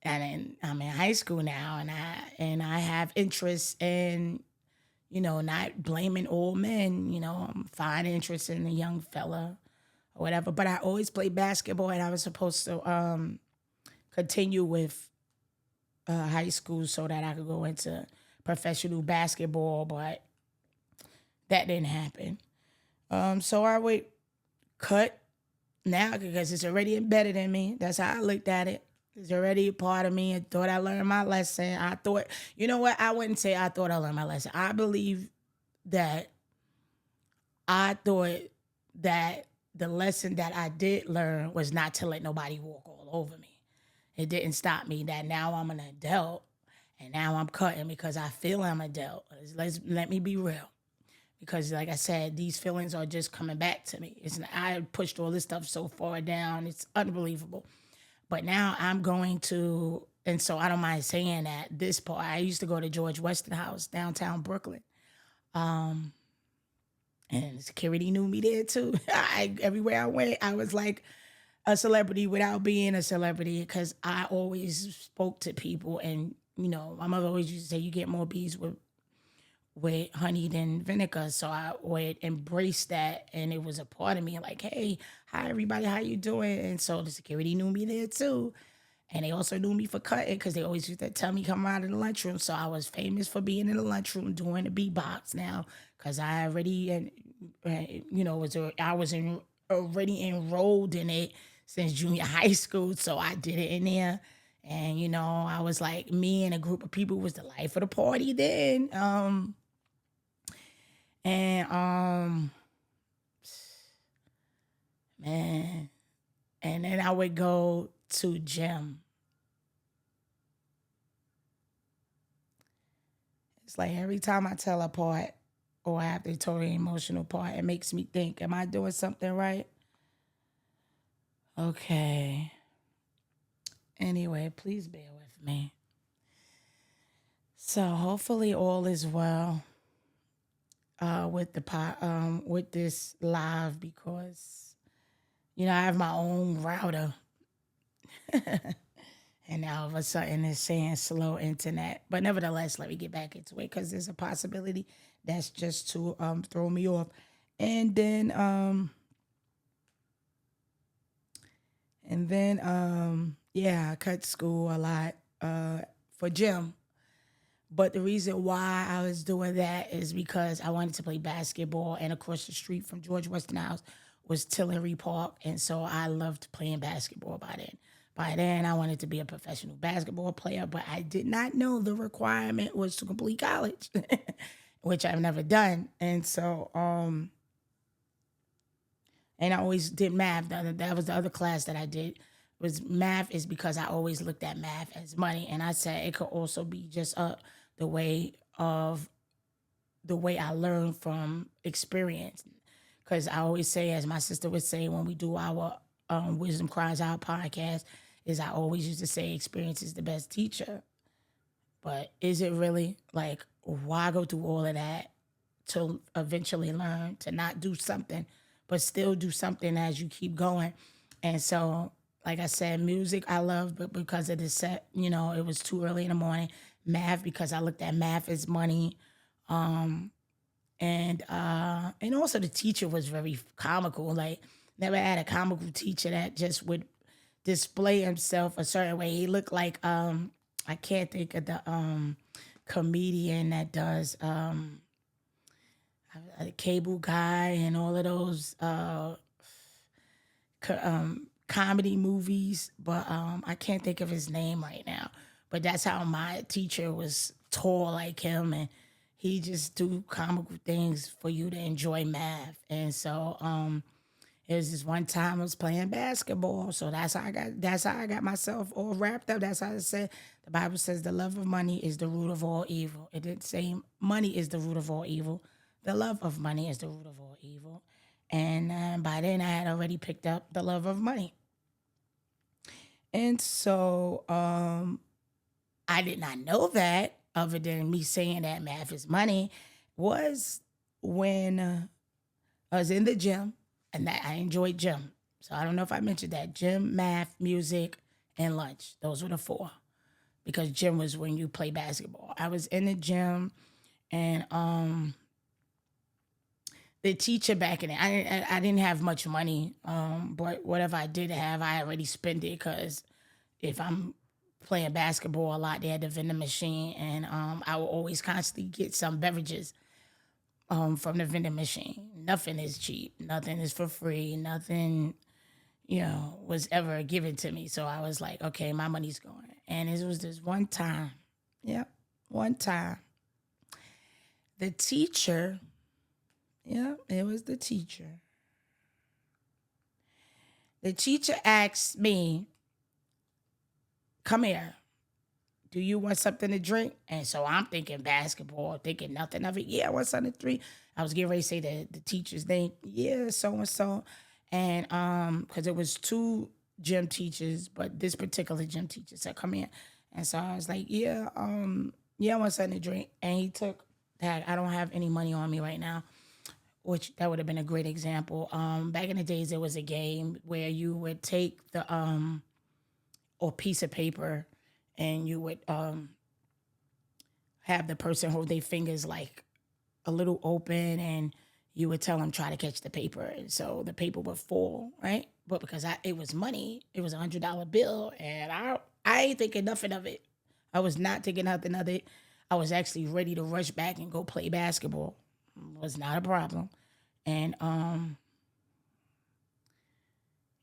And then I'm in high school now, and I have interest in, not blaming old men. I'm fine interest in a young fella or whatever. But I always played basketball, and I was supposed to continue with high school so that I could go into professional basketball, but that didn't happen. So I would cut now because it's already embedded in me. That's how I looked at it. It's already a part of me. I thought I learned my lesson. I thought, you know what? I wouldn't say I thought I learned my lesson. I believe that I thought that the lesson that I did learn was not to let nobody walk all over me. It didn't stop me that now I'm an adult and now I'm cutting because I feel I'm an adult. Let me be real. Because like I said, these feelings are just coming back to me. I pushed all this stuff so far down. It's unbelievable. But now I'm going to, and so I don't mind saying that this part, I used to go to George Westinghouse, downtown Brooklyn. And security knew me there too. Everywhere I went, I was like a celebrity without being a celebrity because I always spoke to people. And, my mother always used to say, you get more bees with honey than vinegar. So I would embrace that. And it was a part of me like, hey, hi, everybody, how you doing? And so the security knew me there too. And they also knew me for cutting because they always used to tell me come out of the lunchroom. So I was famous for being in the lunchroom doing the beatbox now because I already, already enrolled in it since junior high school. So I did it in there. And, I was like, me and a group of people was the life of the party then. And man, and then I would go to gym. It's like every time I tell a part or I have to tell an emotional part, it makes me think, am I doing something right? Okay. Anyway, please bear with me. So hopefully all is well with this live because I have my own router. And now all of a sudden it's saying slow internet. But nevertheless, let me get back into it because there's a possibility that's just to throw me off. And then yeah, I cut school a lot for gym. But the reason why I was doing that is because I wanted to play basketball, and across the street from George Westinghouse was Tillery Park, and so I loved playing basketball by then. By then, I wanted to be a professional basketball player, but I did not know the requirement was to complete college, which I've never done. And so, and I always did math. That was the other class that I did. Was math is because I always looked at math as money, and I said it could also be just the way of the way I learned from experience. Because I always say, as my sister would say when we do our Wisdom Cries Out podcast, is I always used to say experience is the best teacher. But is it really? Like, why go through all of that to eventually learn to not do something, but still do something as you keep going? And so, like I said, music I love, but because of the set, it was too early in the morning. Math, because I looked at math as money. And also the teacher was very comical. Like, never had a comical teacher that just would display himself a certain way. He looked like I can't think of the comedian that does a Cable Guy and all of those comedy movies, but I can't think of his name right now. But that's how my teacher was tall like him, and he just do comical things for you to enjoy math. And so it was this one time I was playing basketball, so that's how I got myself all wrapped up. That's how it said the Bible says the love of money is the root of all evil. It didn't say money is the root of all evil. The love of money is the root of all evil. And by then I had already picked up the love of money. And so I did not know that, other than me saying that math is money, was when I was in the gym, and that I enjoyed gym. So I don't know if I mentioned that: gym, math, music, and lunch. Those were the four. because gym was when you play basketball. I was in the gym, and the teacher back in it, I didn't have much money, but whatever I did have, I already spent it because if I'm playing basketball a lot, they had the vending machine, and I will always constantly get some beverages from the vending machine. Nothing is cheap, nothing is for free, nothing was ever given to me. So I was like, okay, my money's going. And it was this one time, yep, one time, the teacher, yeah, it was the teacher. The teacher asked me, come here, do you want something to drink? And so I'm thinking basketball, thinking nothing of it. Yeah, I want something to drink. I was getting ready to say the teacher's name. Yeah, so and so. And because it was two gym teachers, but this particular gym teacher said, come here. And so I was like, yeah, I want something to drink. And he took that. I don't have any money on me right now, which that would have been a great example. Back in the days, there was a game where you would take the or piece of paper, and you would have the person hold their fingers like a little open, and you would tell them try to catch the paper, and so the paper would fall, right? But because it was money, it was $100 bill, and I ain't thinking nothing of it. I was not thinking nothing of it. I was actually ready to rush back and go play basketball. It was not a problem, and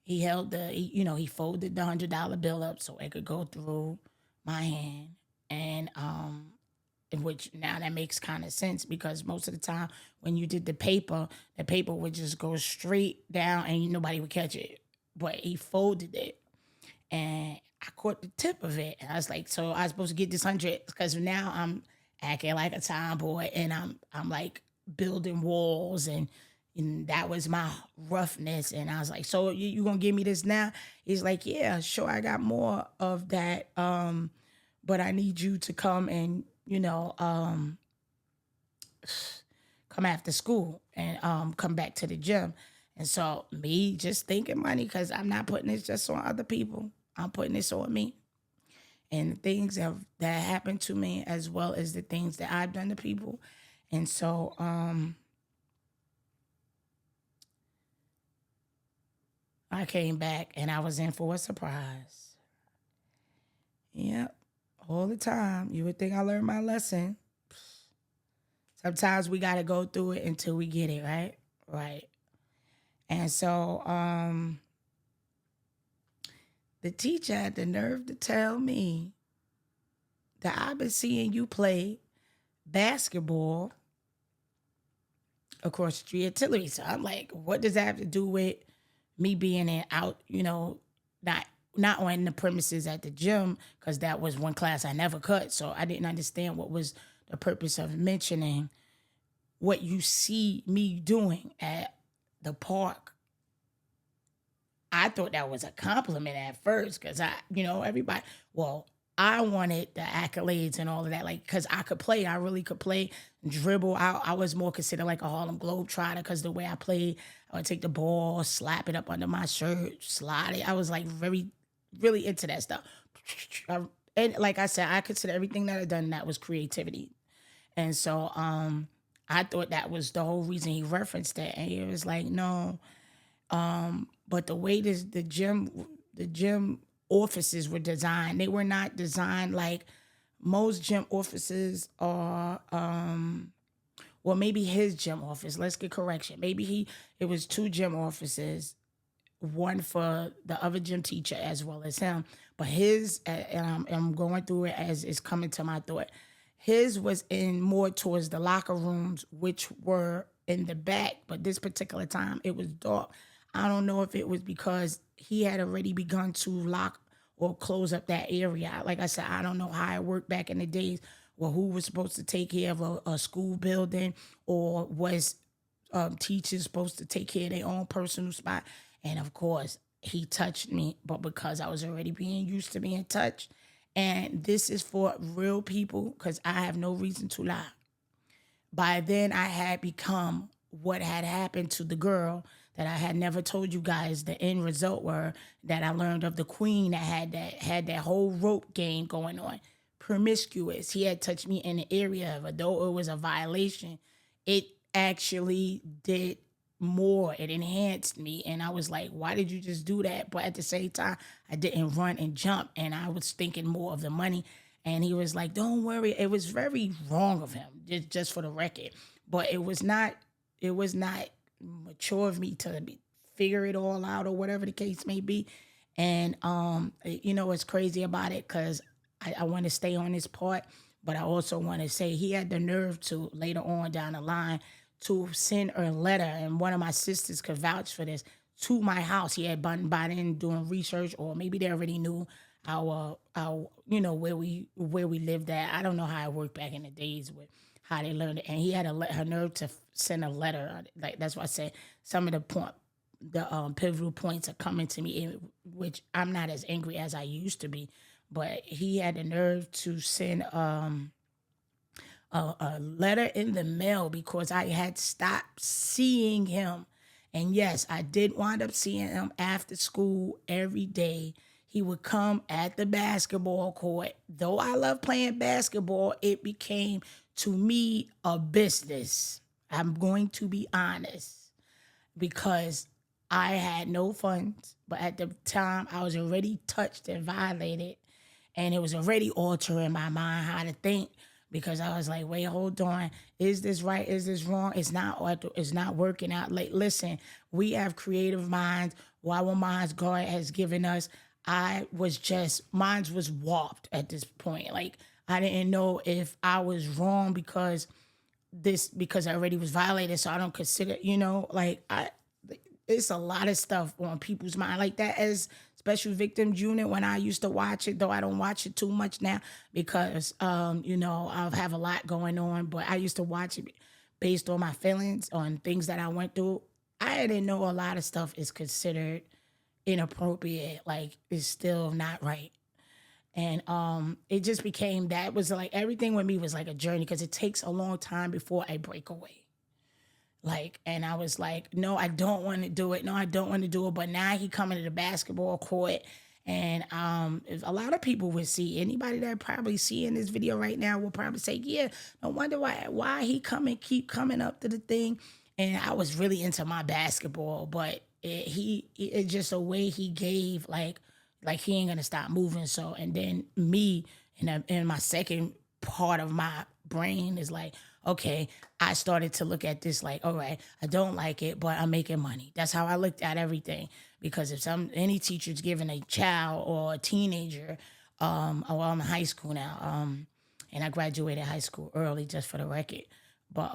he held he folded the $100 bill up so it could go through my hand, and in which now that makes kind of sense because most of the time when you did the paper would just go straight down and nobody would catch it. But he folded it, and I caught the tip of it, and I was like, so I was supposed to get this 100 because now I'm acting like a tomboy, and I'm like building walls, and that was my roughness. And I was like, so you gonna give me this now? He's like, yeah, sure, I got more of that, but I need you to come and come after school and come back to the gym. And so me just thinking money, because I'm not putting this just on other people, I'm putting this on me. And the things that happened to me, as well as the things that I've done to people. And so I came back and I was in for a surprise. Yep. All the time. You would think I learned my lesson. Sometimes we got to go through it until we get it, right? Right. And so the teacher had the nerve to tell me that I've been seeing you play basketball across the street at Tillery. So I'm like, what does that have to do with me being out, not on the premises at the gym, because that was one class I never cut. So I didn't understand what was the purpose of mentioning what you see me doing at the park. I thought that was a compliment at first because everybody, I wanted the accolades and all of that, like, because I could play. I really could play, dribble. I was more considered like a Harlem Globetrotter because the way I played, I would take the ball, slap it up under my shirt, slide it. I was like very, really into that stuff. And like I said, I consider everything that I done that was creativity. And so I thought that was the whole reason he referenced that. And he was like, no. But the way the gym offices were designed, they were not designed like most gym offices are. Well, maybe his gym office. Let's get correction. Maybe it was two gym offices, one for the other gym teacher as well as him. But his, and I'm going through it as it's coming to my thought. His was in more towards the locker rooms, which were in the back. But this particular time, it was dark. I don't know if it was because he had already begun to lock or close up that area. Like I said, I don't know how it worked back in the days, or who was supposed to take care of a school building, or was teachers supposed to take care of their own personal spot. And of course, he touched me, but because I was already being used to being touched, and this is for real people, because I have no reason to lie. By then, I had become what had happened to the girl that I had never told you guys. The end result were that I learned of the queen that had that whole rope game going on. promiscuous. He had touched me in the area of, though it was a violation, it actually did more. It enhanced me. And I was like, why did you just do that? But at the same time, I didn't run and jump. And I was thinking more of the money. And he was like, don't worry. It was very wrong of him, just for the record. But it was not mature of me to figure it all out or whatever the case may be. And what's crazy about it, because I want to stay on this part, but I also want to say he had the nerve to later on down the line to send a letter, and one of my sisters could vouch for this, to my house. He had been by then doing research, or maybe they already knew our where we lived at. I don't know how it worked back in the days with how they learned it, and he had her nerve to send a letter. Like, that's why I said some of the pivotal points are coming to me, which I'm not as angry as I used to be. But he had the nerve to send a letter in the mail because I had stopped seeing him. And yes, I did wind up seeing him after school every day. He would come at the basketball court. Though I love playing basketball, it became to me a business. I'm going to be honest, because I had no funds, but at the time I was already touched and violated, and it was already altering my mind how to think, because I was like, wait, hold on, is this right? Is this wrong? It's not working out. Like, listen, we have creative minds. Our minds God has given us. Mine was warped at this point. Like, I didn't know if I was wrong because I already was violated, so I don't consider, like, it's a lot of stuff on people's mind like that. As Special Victims Unit, when I used to watch it, though I don't watch it too much now because I have a lot going on, but I used to watch it based on my feelings on things that I went through. I didn't know a lot of stuff is considered inappropriate, like it's still not right. And it just became, that was like, everything with me was like a journey, because it takes a long time before I break away. Like, and I was like, no, I don't want to do it. No, I don't want to do it. But now he coming to the basketball court, and if a lot of people would see, anybody that probably see in this video right now will probably say, yeah, no wonder why he keep coming up to the thing. And I was really into my basketball, but it's just a way he gave, like he ain't gonna stop moving. So, and then me in my second part of my brain is like, okay, I started to look at this like, all right, I don't like it, but I'm making money. That's how I looked at everything. Because if any teacher's giving a child or a teenager, well, I'm in high school now, and I graduated high school early, just for the record. But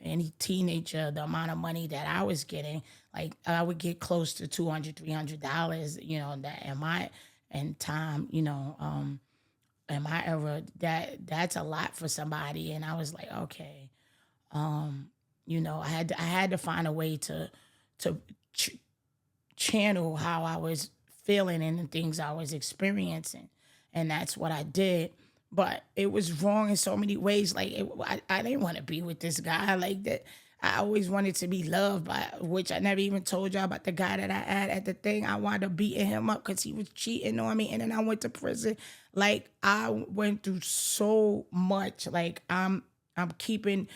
any teenager, the amount of money that I was getting, like I would get close to $200, $300, that in time, in my era, that's a lot for somebody. And I was like, okay, I had to find a way to ch- channel how I was feeling and the things I was experiencing, and that's what I did. But it was wrong in so many ways. Like, I didn't want to be with this guy like that. I always wanted to be loved by, which I never even told y'all about the guy that I had at the thing. I wound up beating him up because he was cheating on me, and then I went to prison. Like, I went through so much. Like, I'm keeping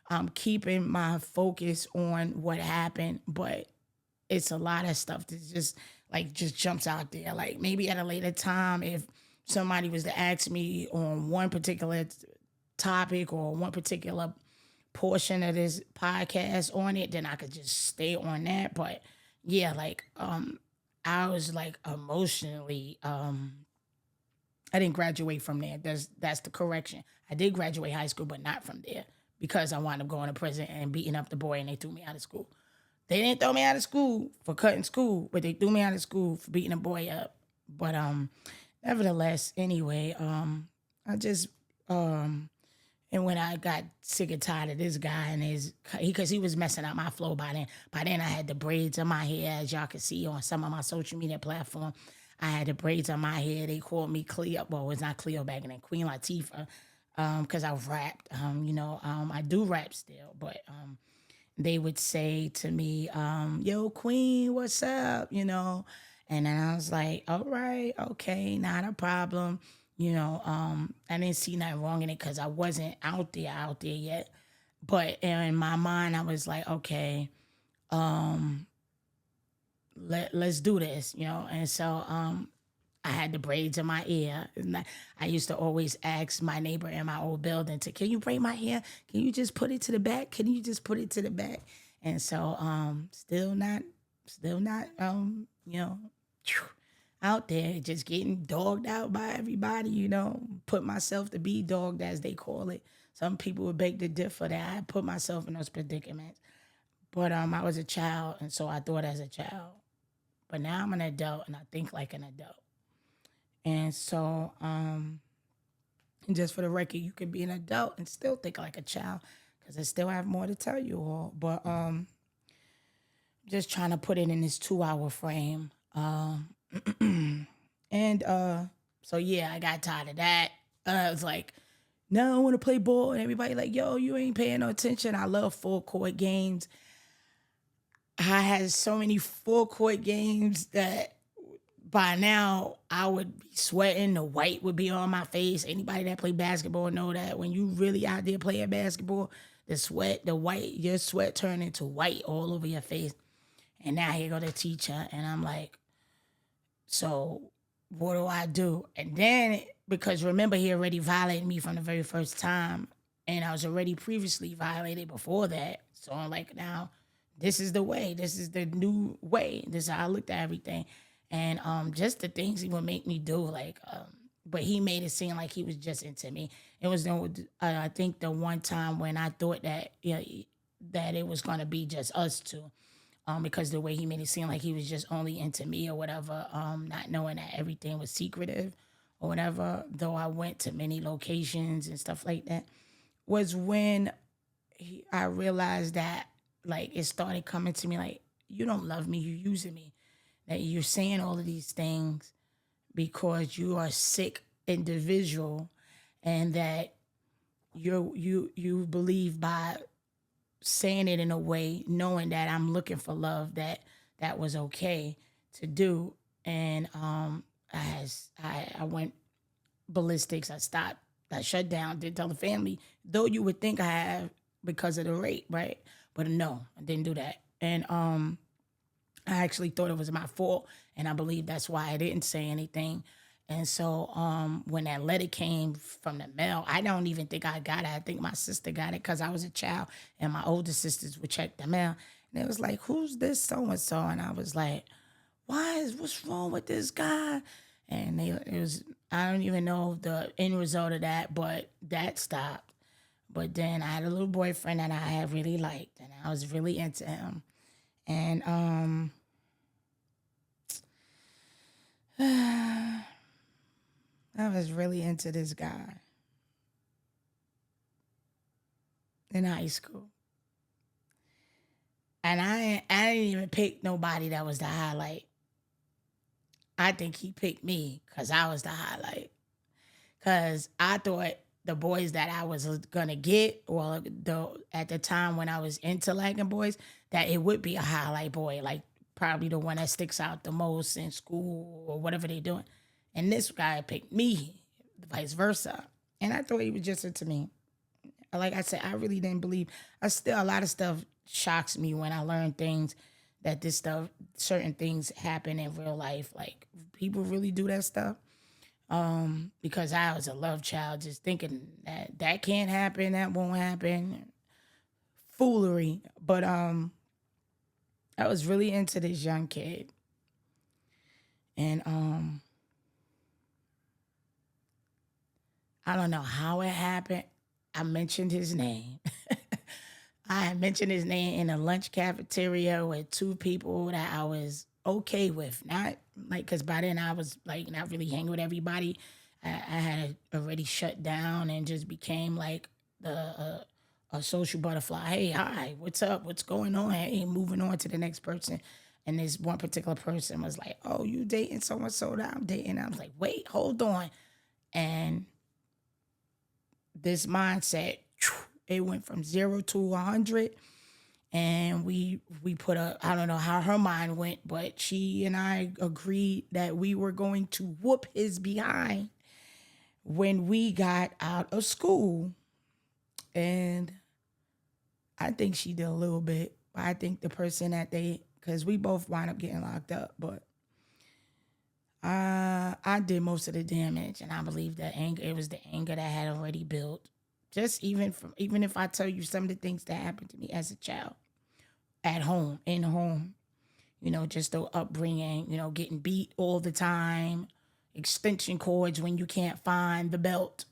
my focus on what happened, but it's a lot of stuff that just jumps out there. Like, maybe at a later time, if somebody was to ask me on one particular topic or one particular portion of this podcast on it, then I could just stay on that. But yeah, like, I was like emotionally, I didn't graduate from there. That's the correction. I did graduate high school, but not from there, because I wound up going to prison and beating up the boy, and they threw me out of school. They didn't throw me out of school for cutting school, but they threw me out of school for beating a boy up. But nevertheless, anyway, I just and when I got sick and tired of this guy and because he was messing up my flow by then. By then I had the braids on my hair, as y'all can see on some of my social media platform. I had the braids on my hair. They called me Cleo. Well, it's not Cleo back then, Queen Latifah, because I rapped. I do rap still, but they would say to me, yo, Queen, what's up? And then I was like, all right, okay, not a problem. I didn't see nothing wrong in it because I wasn't out there yet. But in my mind, I was like, okay, let's do this, And so I had the braids in my ear. And I used to always ask my neighbor in my old building can you braid my hair? Can you just put it to the back? Can you just put it to the back? And so still not out there just getting dogged out by everybody, put myself to be dogged as they call it. Some people would beg to differ that I put myself in those predicaments. But I was a child, and so I thought as a child. But now I'm an adult and I think like an adult. And so, and just for the record, you can be an adult and still think like a child because I still have more to tell you all. But just trying to put it in this 2-hour frame. And so yeah, I got tired of that. I was like, no, I want to play ball. And everybody like, yo, you ain't paying no attention. I love full court games. I had so many full court games that by now I would be sweating. The white would be on my face. Anybody that play basketball know that when you really out there playing basketball, your sweat turn into white all over your face. And now here go the teacher, and I'm like, so what do I do? And then, because remember, he already violated me from the very first time, and I was already previously violated before that. So I'm like, now, this is the way. This is the new way. This is how I looked at everything. And just the things he would make me do, but he made it seem like he was just into me. It was, I think, the one time when I thought that that it was going to be just us two. Because the way he made it seem like he was just only into me or whatever, not knowing that everything was secretive or whatever, though I went to many locations and stuff like that, was when I realized that, it started coming to me like, you don't love me, you're using me. That you're saying all of these things because you are a sick individual, and that you believe by saying it in a way, knowing that I'm looking for love, that was okay to do. And I went ballistics. I stopped. I shut down. Didn't tell the family, though you would think I have because of the rape, right? But no, I didn't do that. And I actually thought it was my fault, and I believe that's why I didn't say anything. And so when that letter came from the mail, I don't even think I got it. I think my sister got it because I was a child, and my older sisters would check the mail. And it was like, who's this so-and-so? And I was like, what's wrong with this guy? And I don't even know the end result of that, but that stopped. But then I had a little boyfriend that I had really liked, and I was really into him. And I was really into this guy in high school. And I didn't even pick nobody that was the highlight. I think he picked me because I was the highlight. Because I thought the boys that I was going to get, well, at the time when I was into liking boys, that it would be a highlight boy, like probably the one that sticks out the most in school or whatever they're doing. And this guy picked me, vice versa. And I thought he was just into me. Like I said, I really didn't believe. A lot of stuff shocks me when I learn things that certain things happen in real life. Like, people really do that stuff. Because I was a love child, just thinking that can't happen, that won't happen. Foolery. But I was really into this young kid. And I don't know how it happened. I mentioned his name. I had mentioned his name in a lunch cafeteria with two people that I was okay with. Not like, because by then I was like not really hanging with everybody. I had already shut down and just became like a social butterfly. Hey, hi, what's up? What's going on? Hey, moving on to the next person. And this one particular person was like, oh, you dating so-and-so that I'm dating? I was like, wait, hold on. And this mindset, it went from 0 to 100. And we put I don't know how her mind went, but she and I agreed that we were going to whoop his behind when we got out of school, and I think she did a little bit. I think the person that because we both wound up getting locked up, but I did most of the damage, and I believe that anger. It was the anger that had already built. Just even if I tell you some of the things that happened to me as a child, at home, in home, just the upbringing, getting beat all the time, extension cords when you can't find the belt,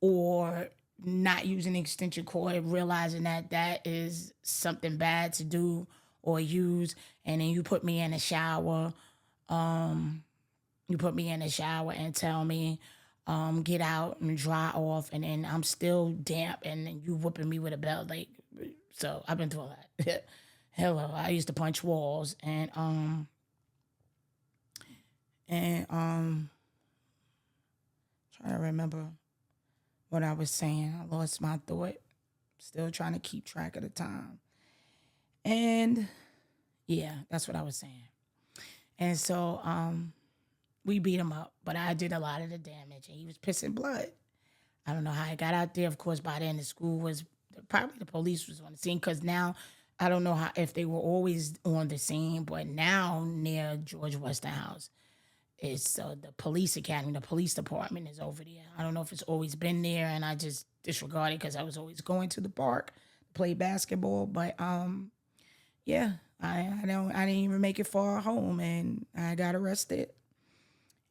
or not using extension cord, realizing that that is something bad to do or use, and then you put me in the shower. You put me in the shower and tell me, get out and dry off, and then I'm still damp, and then you whooping me with a belt. Like, so I've been through a lot. Hello, I used to punch walls, and trying to remember what I was saying. I lost my thought. Still trying to keep track of the time. And yeah, that's what I was saying. And so we beat him up, but I did a lot of the damage, and he was pissing blood. I don't know how I got out there. Of course, by then the school was probably the police was on the scene, because now I don't know how if they were always on the scene, but now near George Weston House, it's the police academy. The police department is over there. I don't know if it's always been there, and I just disregarded because I was always going to the park to play basketball. But yeah, I didn't even make it far home, and I got arrested,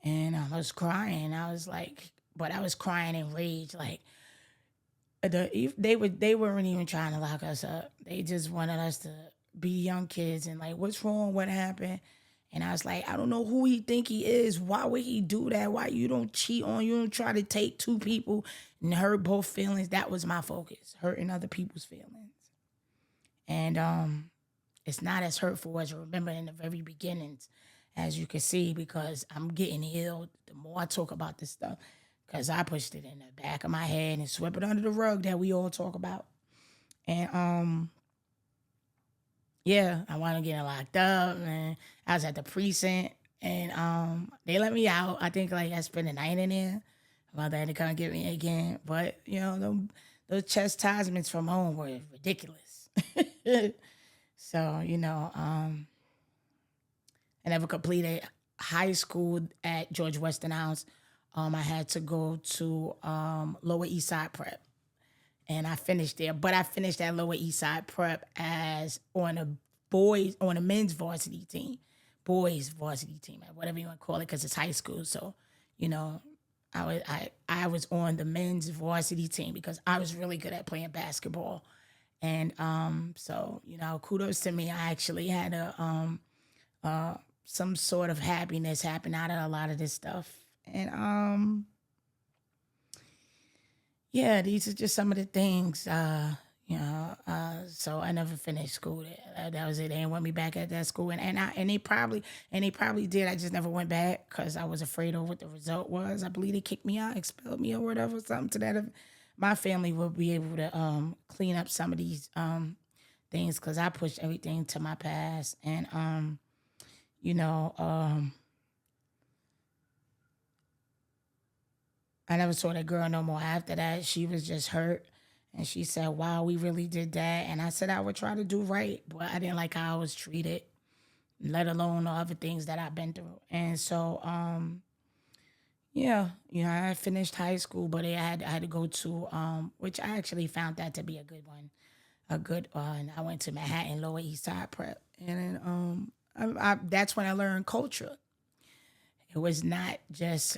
and I was crying. I was like, but I was crying in rage, like they weren't even trying to lock us up. They just wanted us to be young kids and like, what's wrong? What happened? And I was like, I don't know who he think he is. Why would he do that? Why you don't cheat on, you don't try to take two people and hurt both feelings? That was my focus, hurting other people's feelings. And it's not as hurtful as I remember in the very beginnings, as you can see, because I'm getting healed the more I talk about this stuff, because I pushed it in the back of my head and swept it under the rug that we all talk about. And yeah, I wound up getting locked up, and I was at the precinct, and they let me out. I think like I spent the night in there. My dad had to come get me again, but those chastisements from home were ridiculous. So I never completed high school at George Weston House. I had to go to Lower East Side Prep, and I finished there. But I finished at Lower East Side Prep as on a men's varsity team, boys varsity team, whatever you want to call it, because it's high school. So, I was on the men's varsity team because I was really good at playing basketball, and so kudos to me. I actually had some sort of happiness happen out of a lot of this stuff, and yeah, these are just some of the things. So I never finished school. That was it. They didn't want me back at that school, and they probably did. I just never went back because I was afraid of what the result was. I believe they kicked me out, expelled me, or whatever, something to that. My family will be able to clean up some of these things, because I pushed everything to my past, and you know I never saw that girl no more after that. She was just hurt. And she said, wow, we really did that. And I said I would try to do right, but I didn't like how I was treated, let alone the other things that I've been through. And so, yeah, I finished high school, but I had to go to, which I actually found that to be a good one. A good one. I went to Manhattan Lower East Side Prep. And then that's when I learned culture. It was not just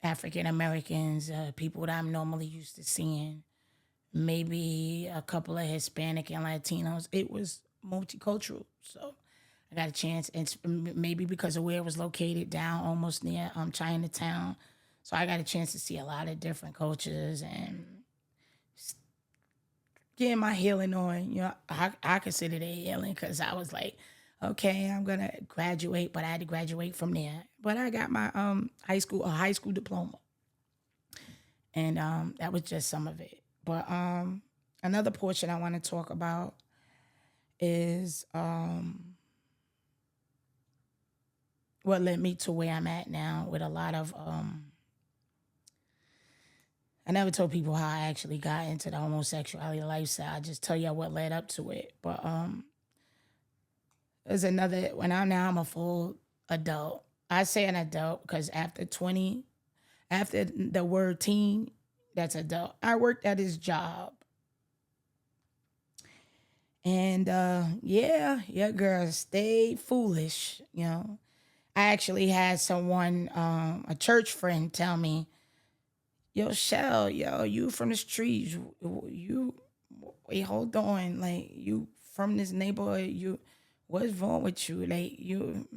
African Americans, people that I'm normally used to seeing, maybe a couple of Hispanic and Latinos. It was multicultural. So I got a chance, and maybe because of where it was located, down almost near Chinatown. So I got a chance to see a lot of different cultures and getting my healing on. I considered it healing because I was like, okay, I'm gonna graduate, but I had to graduate from there. But I got my high school diploma, and that was just some of it. But another portion I want to talk about is what led me to where I'm at now, with a lot of I never told people how I actually got into the homosexuality lifestyle. I just tell you what led up to it. But there's another when I'm a full adult. I say an adult because after 20, after the word teen, that's adult. I worked at his job. And yeah, girl, stay foolish, you know. I actually had someone, a church friend, tell me, "Yo, Shell, yo, you from the streets? You wait, hold on, like you from this neighborhood? You, what's wrong with you? Like you,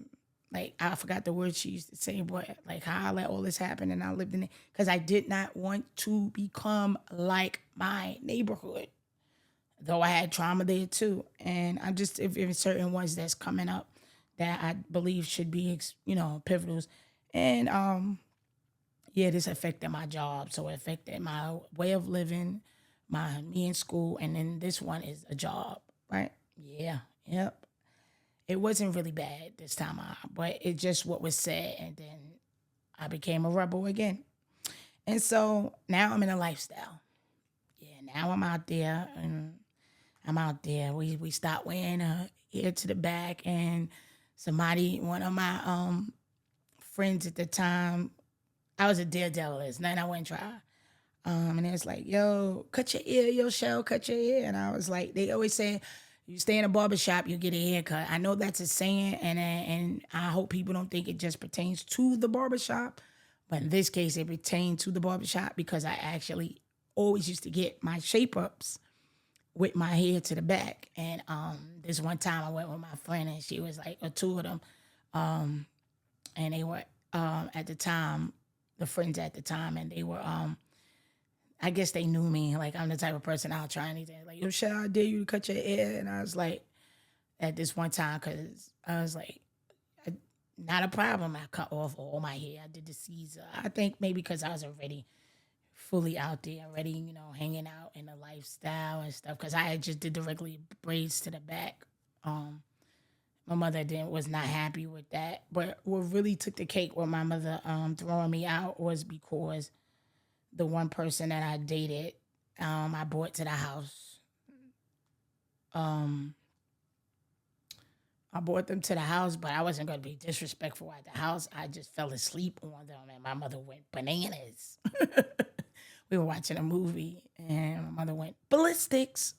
like I forgot the word she used to say, but like how I let all this happen and I lived in it because I did not want to become like my neighborhood." Though I had trauma there too. And I'm just if certain ones that's coming up that I believe should be pivotals. And yeah, this affected my job, so it affected my way of living, my me in school, and then this one is a job, right? Yeah, yep. It wasn't really bad this time out, but it just what was said, and then I became a rebel again. And so now I'm in a lifestyle. Yeah, now I'm out there and I'm out there. We stopped wearing a ear to the back, and one of my friends at the time, I was a daredevil. It's nothing I wouldn't try. And it was like, yo, cut your ear, yo, Shell, cut your ear. And I was like, they always say, you stay in a barbershop, you get a haircut. I know that's a saying, and I hope people don't think it just pertains to the barbershop. But in this case, it pertained to the barbershop because I actually always used to get my shape ups with my hair to the back. And this one time I went with my friend and she was like, or two of them, and they were at the time, the friends at the time, and they were I guess they knew me. Like I'm the type of person I'll try anything. Like, yo, Shell, I dare you to cut your hair. And I was like, at this one time, because I was like, not a problem. I cut off all my hair. I did the Caesar. I think maybe because I was already fully out there, already, hanging out in the lifestyle and stuff. Because I had just did the regular braids to the back. My mother was not happy with that. But what really took the cake with my mother throwing me out was because the one person that I dated, I brought to the house. I brought them to the house, but I wasn't going to be disrespectful at the house. I just fell asleep on them, and my mother went bananas. We were watching a movie, and my mother went ballistics.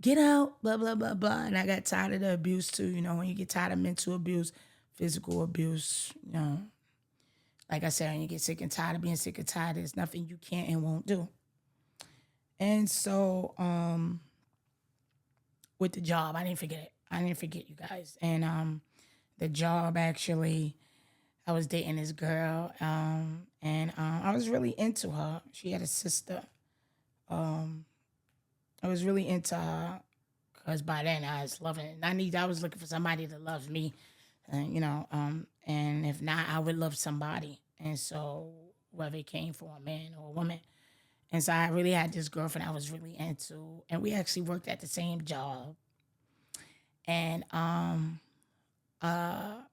Get out, blah, blah, blah, blah. And I got tired of the abuse, too. When you get tired of mental abuse, physical abuse, like I said, when you get sick and tired of being sick and tired, there's nothing you can't and won't do. And so, with the job, I didn't forget it. I didn't forget you guys. And the job actually, I was dating this girl, and I was really into her. She had a sister. I was really into her because by then I was loving it. I was looking for somebody to love me, and if not, I would love somebody. And so whether it came from a man or a woman. And so I really had this girlfriend I was really into, and we actually worked at the same job. And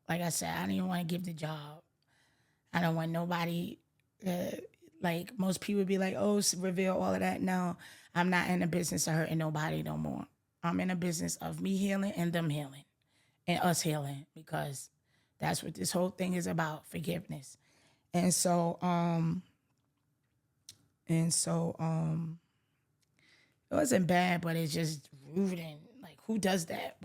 like I said, I didn't even want to give the job. I don't want nobody. Like most people be like, "Oh, reveal all of that." No, I'm not in the business of hurting nobody no more. I'm in the business of me healing and them healing, and us healing because that's what this whole thing is about: forgiveness. And so, it wasn't bad, but it's just rude and like who does that?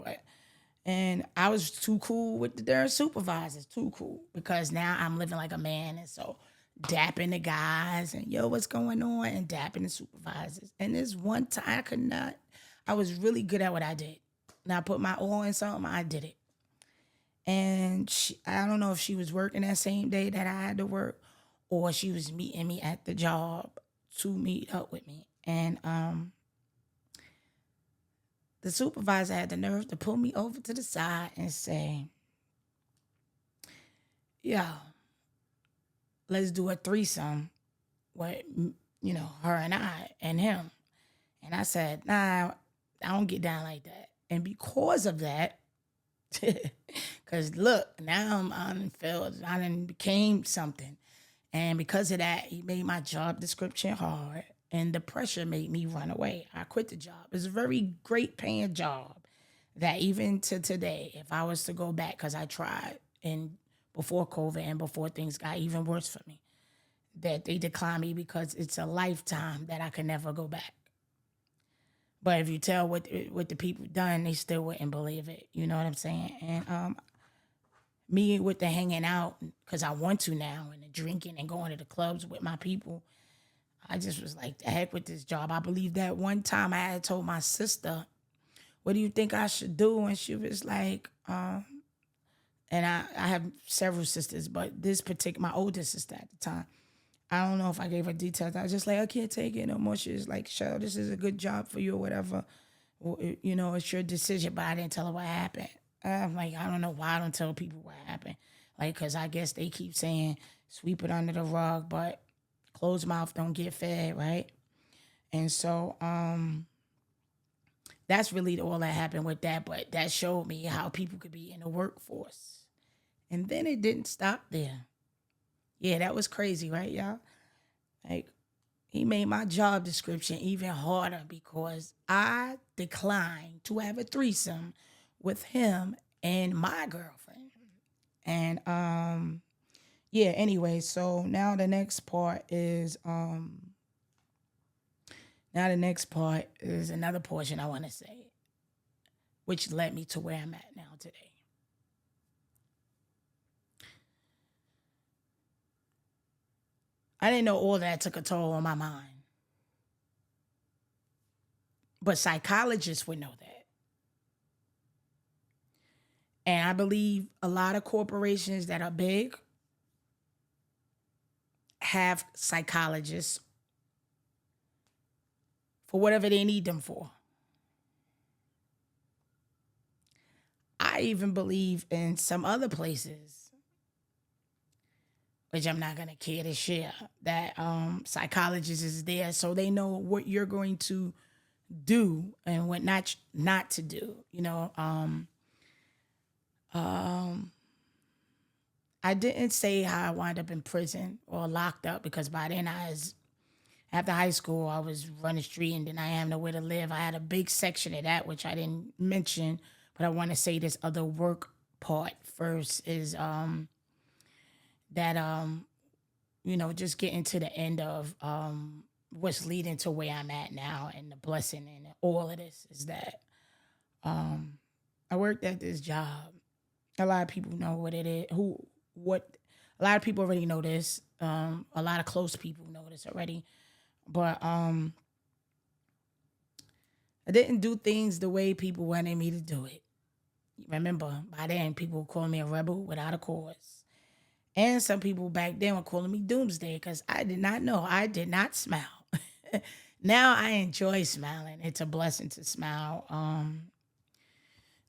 And I was too cool with the darn supervisors, too cool because now I'm living like a man, and so dapping the guys and yo, what's going on, and dapping the supervisors. And this one time I could not. I was really good at what I did. And I put my all in something, I did it. And I don't know if she was working that same day that I had to work, or she was meeting me at the job to meet up with me. And the supervisor had the nerve to pull me over to the side and say, "Yo, let's do a threesome with, her and I and him." And I said, "Nah, I don't get down like that." And because of that, because look, now I done became something. And because of that, he made my job description hard. And the pressure made me run away. I quit the job. It's a very great paying job that even to today, if I was to go back, because I tried and before COVID and before things got even worse for me, that they declined me because it's a lifetime that I could never go back. But if you tell what the people done, they still wouldn't believe it. You know what I'm saying? And me with the hanging out, because I want to now, and the drinking and going to the clubs with my people, I just was like, the heck with this job. I believe that one time I had told my sister, what do you think I should do? And she was like, and I have several sisters, but this particular, my oldest sister at the time, I don't know if I gave her details. I was just like, I can't take it no more. She was like, Cheryl, this is a good job for you or whatever. Well, you know, it's your decision, but I didn't tell her what happened. I'm like, I don't know why I don't tell people what happened. Like, because I guess they keep saying sweep it under the rug, but closed mouth don't get fed, right? And so that's really all that happened with that. But that showed me how people could be in the workforce. And then it didn't stop there. Yeah, that was crazy, right, y'all? Like, he made my job description even harder because I declined to have a threesome with him and my girlfriend. And yeah, anyway, so now the next part is another portion I want to say, which led me to where I'm at now today. I didn't know all that took a toll on my mind, but psychologists would know that. And I believe a lot of corporations that are big have psychologists for whatever they need them for. I even believe in some other places, which I'm not gonna care to share, that psychologists is there so they know what you're going to do and what not to do. You know, I didn't say how I wound up in prison or locked up because by then after high school I was running the street and then I have nowhere to live. I had a big section of that which I didn't mention, but I want to say this other work part first is that you know, just getting to the end of what's leading to where I'm at now, and the blessing in all of this is that I worked at this job. A lot of people know what it is. What? A lot of people already know this. A lot of close people know this already. But I didn't do things the way people wanted me to do it. Remember, by then people were calling me a rebel without a cause. And some people back then were calling me doomsday because I did not know. I did not smile. Now I enjoy smiling. It's a blessing to smile.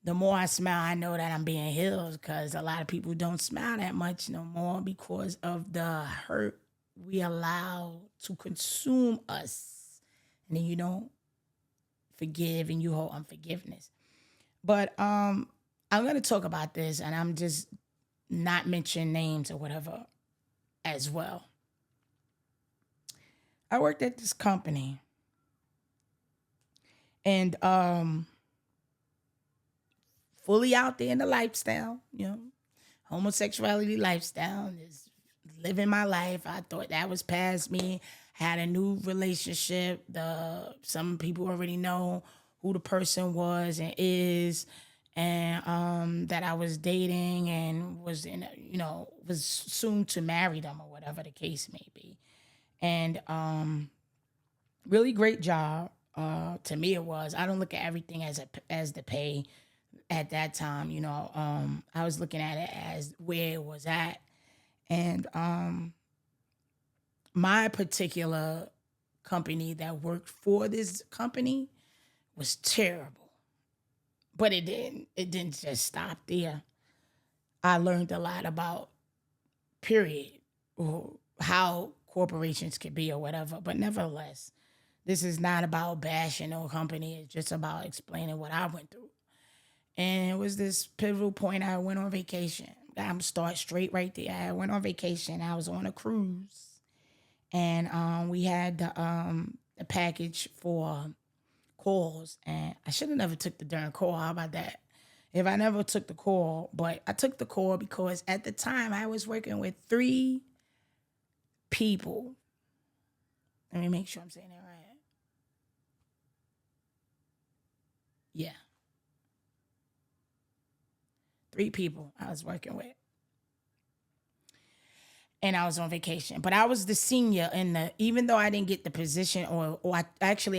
The more I smile, I know that I'm being healed because a lot of people don't smile that much no more because of the hurt we allow to consume us. And then you don't forgive and you hold unforgiveness. But I'm gonna talk about this and I'm just not mention names or whatever as well. I worked at this company and fully out there in the lifestyle, you know, homosexuality lifestyle, is living my life. I thought that was past me. Had a new relationship. Some people already know who the person was and is, and that I was dating and was was soon to marry them or whatever the case may be. And really great job. To me, it was. I don't look at everything as the pay at that time. You know, I was looking at it as where it was at, and my particular company that worked for this company was terrible. But it didn't just stop there. I learned a lot about period or how corporations can be or whatever. But nevertheless, this is not about bashing no company. It's just about explaining what I went through. And it was this pivotal point I went on vacation I'm start straight right there. I went on vacation. I was on a cruise, and we had the package for calls, and I should have never took the darn call. How about that? If I never took the call, but I took the call because at the time I was working with three people. Let me make sure I'm saying that right. Yeah, three people I was working with, and I was on vacation. But I was the senior in the, even though I didn't get the position, or I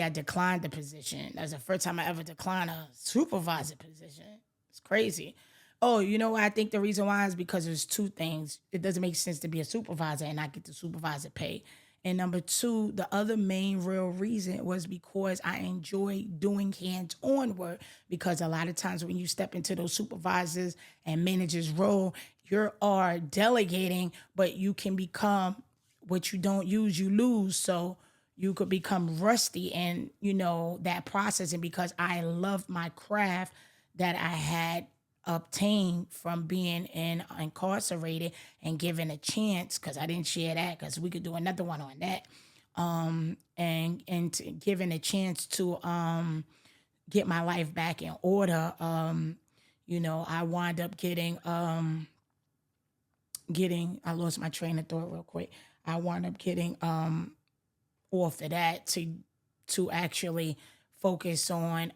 declined the position. That's the first time I ever declined a supervisor position. It's crazy. Oh, you know what? I think the reason why is because there's two things. It doesn't make sense to be a supervisor and not get the supervisor pay. And number two, the other main real reason was because I enjoy doing hands-on work. Because a lot of times when you step into those supervisors and managers role, you are delegating, but you can become, what you don't use, you lose. So you could become rusty in, that process. And because I love my craft that I had obtained from being incarcerated and given a chance, because I didn't share that, because we could do another one on that, and given a chance to get my life back in order. I wound up getting I lost my train of thought real quick. I wound up getting off of that to actually focus on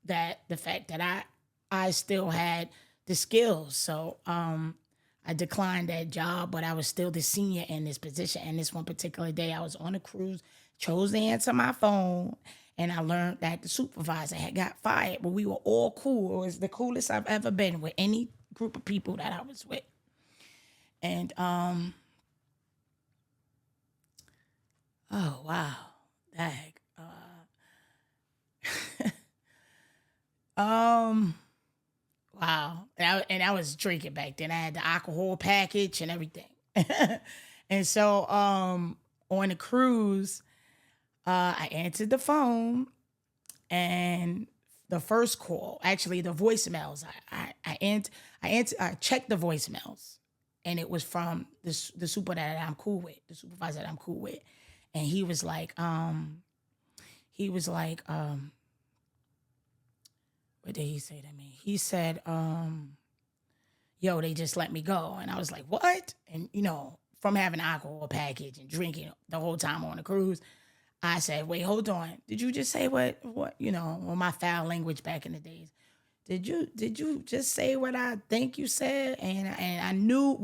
that the fact that I still had the skills. So I declined that job, but I was still the senior in this position. And this one particular day I was on a cruise, chose to answer my phone, and I learned that the supervisor had got fired, but we were all cool. It was the coolest I've ever been with any group of people that I was with. And oh wow, dag. Um wow. And I was drinking back then. I had the alcohol package and everything. And so on the cruise, I answered the phone, and the first call, actually the voicemails, I checked the voicemails, and it was from the supervisor that I'm cool with. And he was like, what did he say to me? He said, yo, they just let me go. And I was like, what? And from having an alcohol package and drinking the whole time on the cruise, I said, wait, hold on. Did you just say what, on my foul language back in the days? Did you just say what I think you said? And I knew,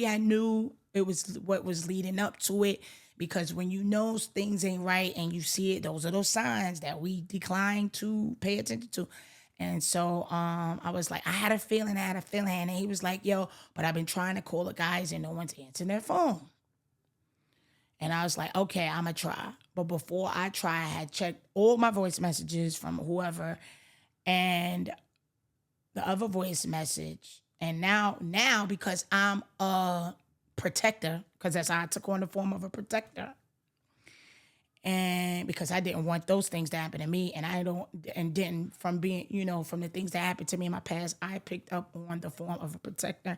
I knew it was what was leading up to it, because when you know things ain't right and you see it, those are those signs that we decline to pay attention to. And so I was like, I had a feeling. And he was like, yo, but I've been trying to call the guys and no one's answering their phone. And I was like, okay, I'm going to try. But before I try, I had checked all my voice messages from whoever and the other voice message. And now because I'm a protector, because that's how I took on the form of a protector. And because I didn't want those things to happen to me, and then from being, from the things that happened to me in my past, I picked up on the form of a protector.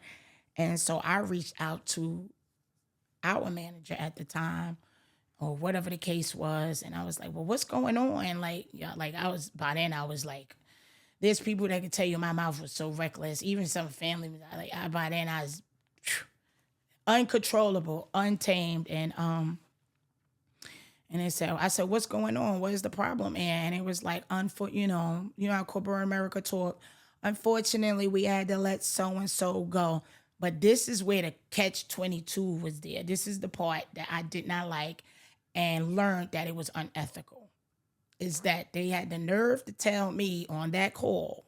And so I reached out to our manager at the time, or whatever the case was. And I was like, well, what's going on? Like, yeah, like by then I was like, there's people that could tell you my mouth was so reckless. Even some family, by then I was uncontrollable, untamed. And I said, what's going on? What is the problem? And it was like, you know how corporate America talk. Unfortunately, we had to let so-and-so go. But this is where the catch-22 was there. This is the part that I did not like and learned that it was unethical. Is that they had the nerve to tell me on that call,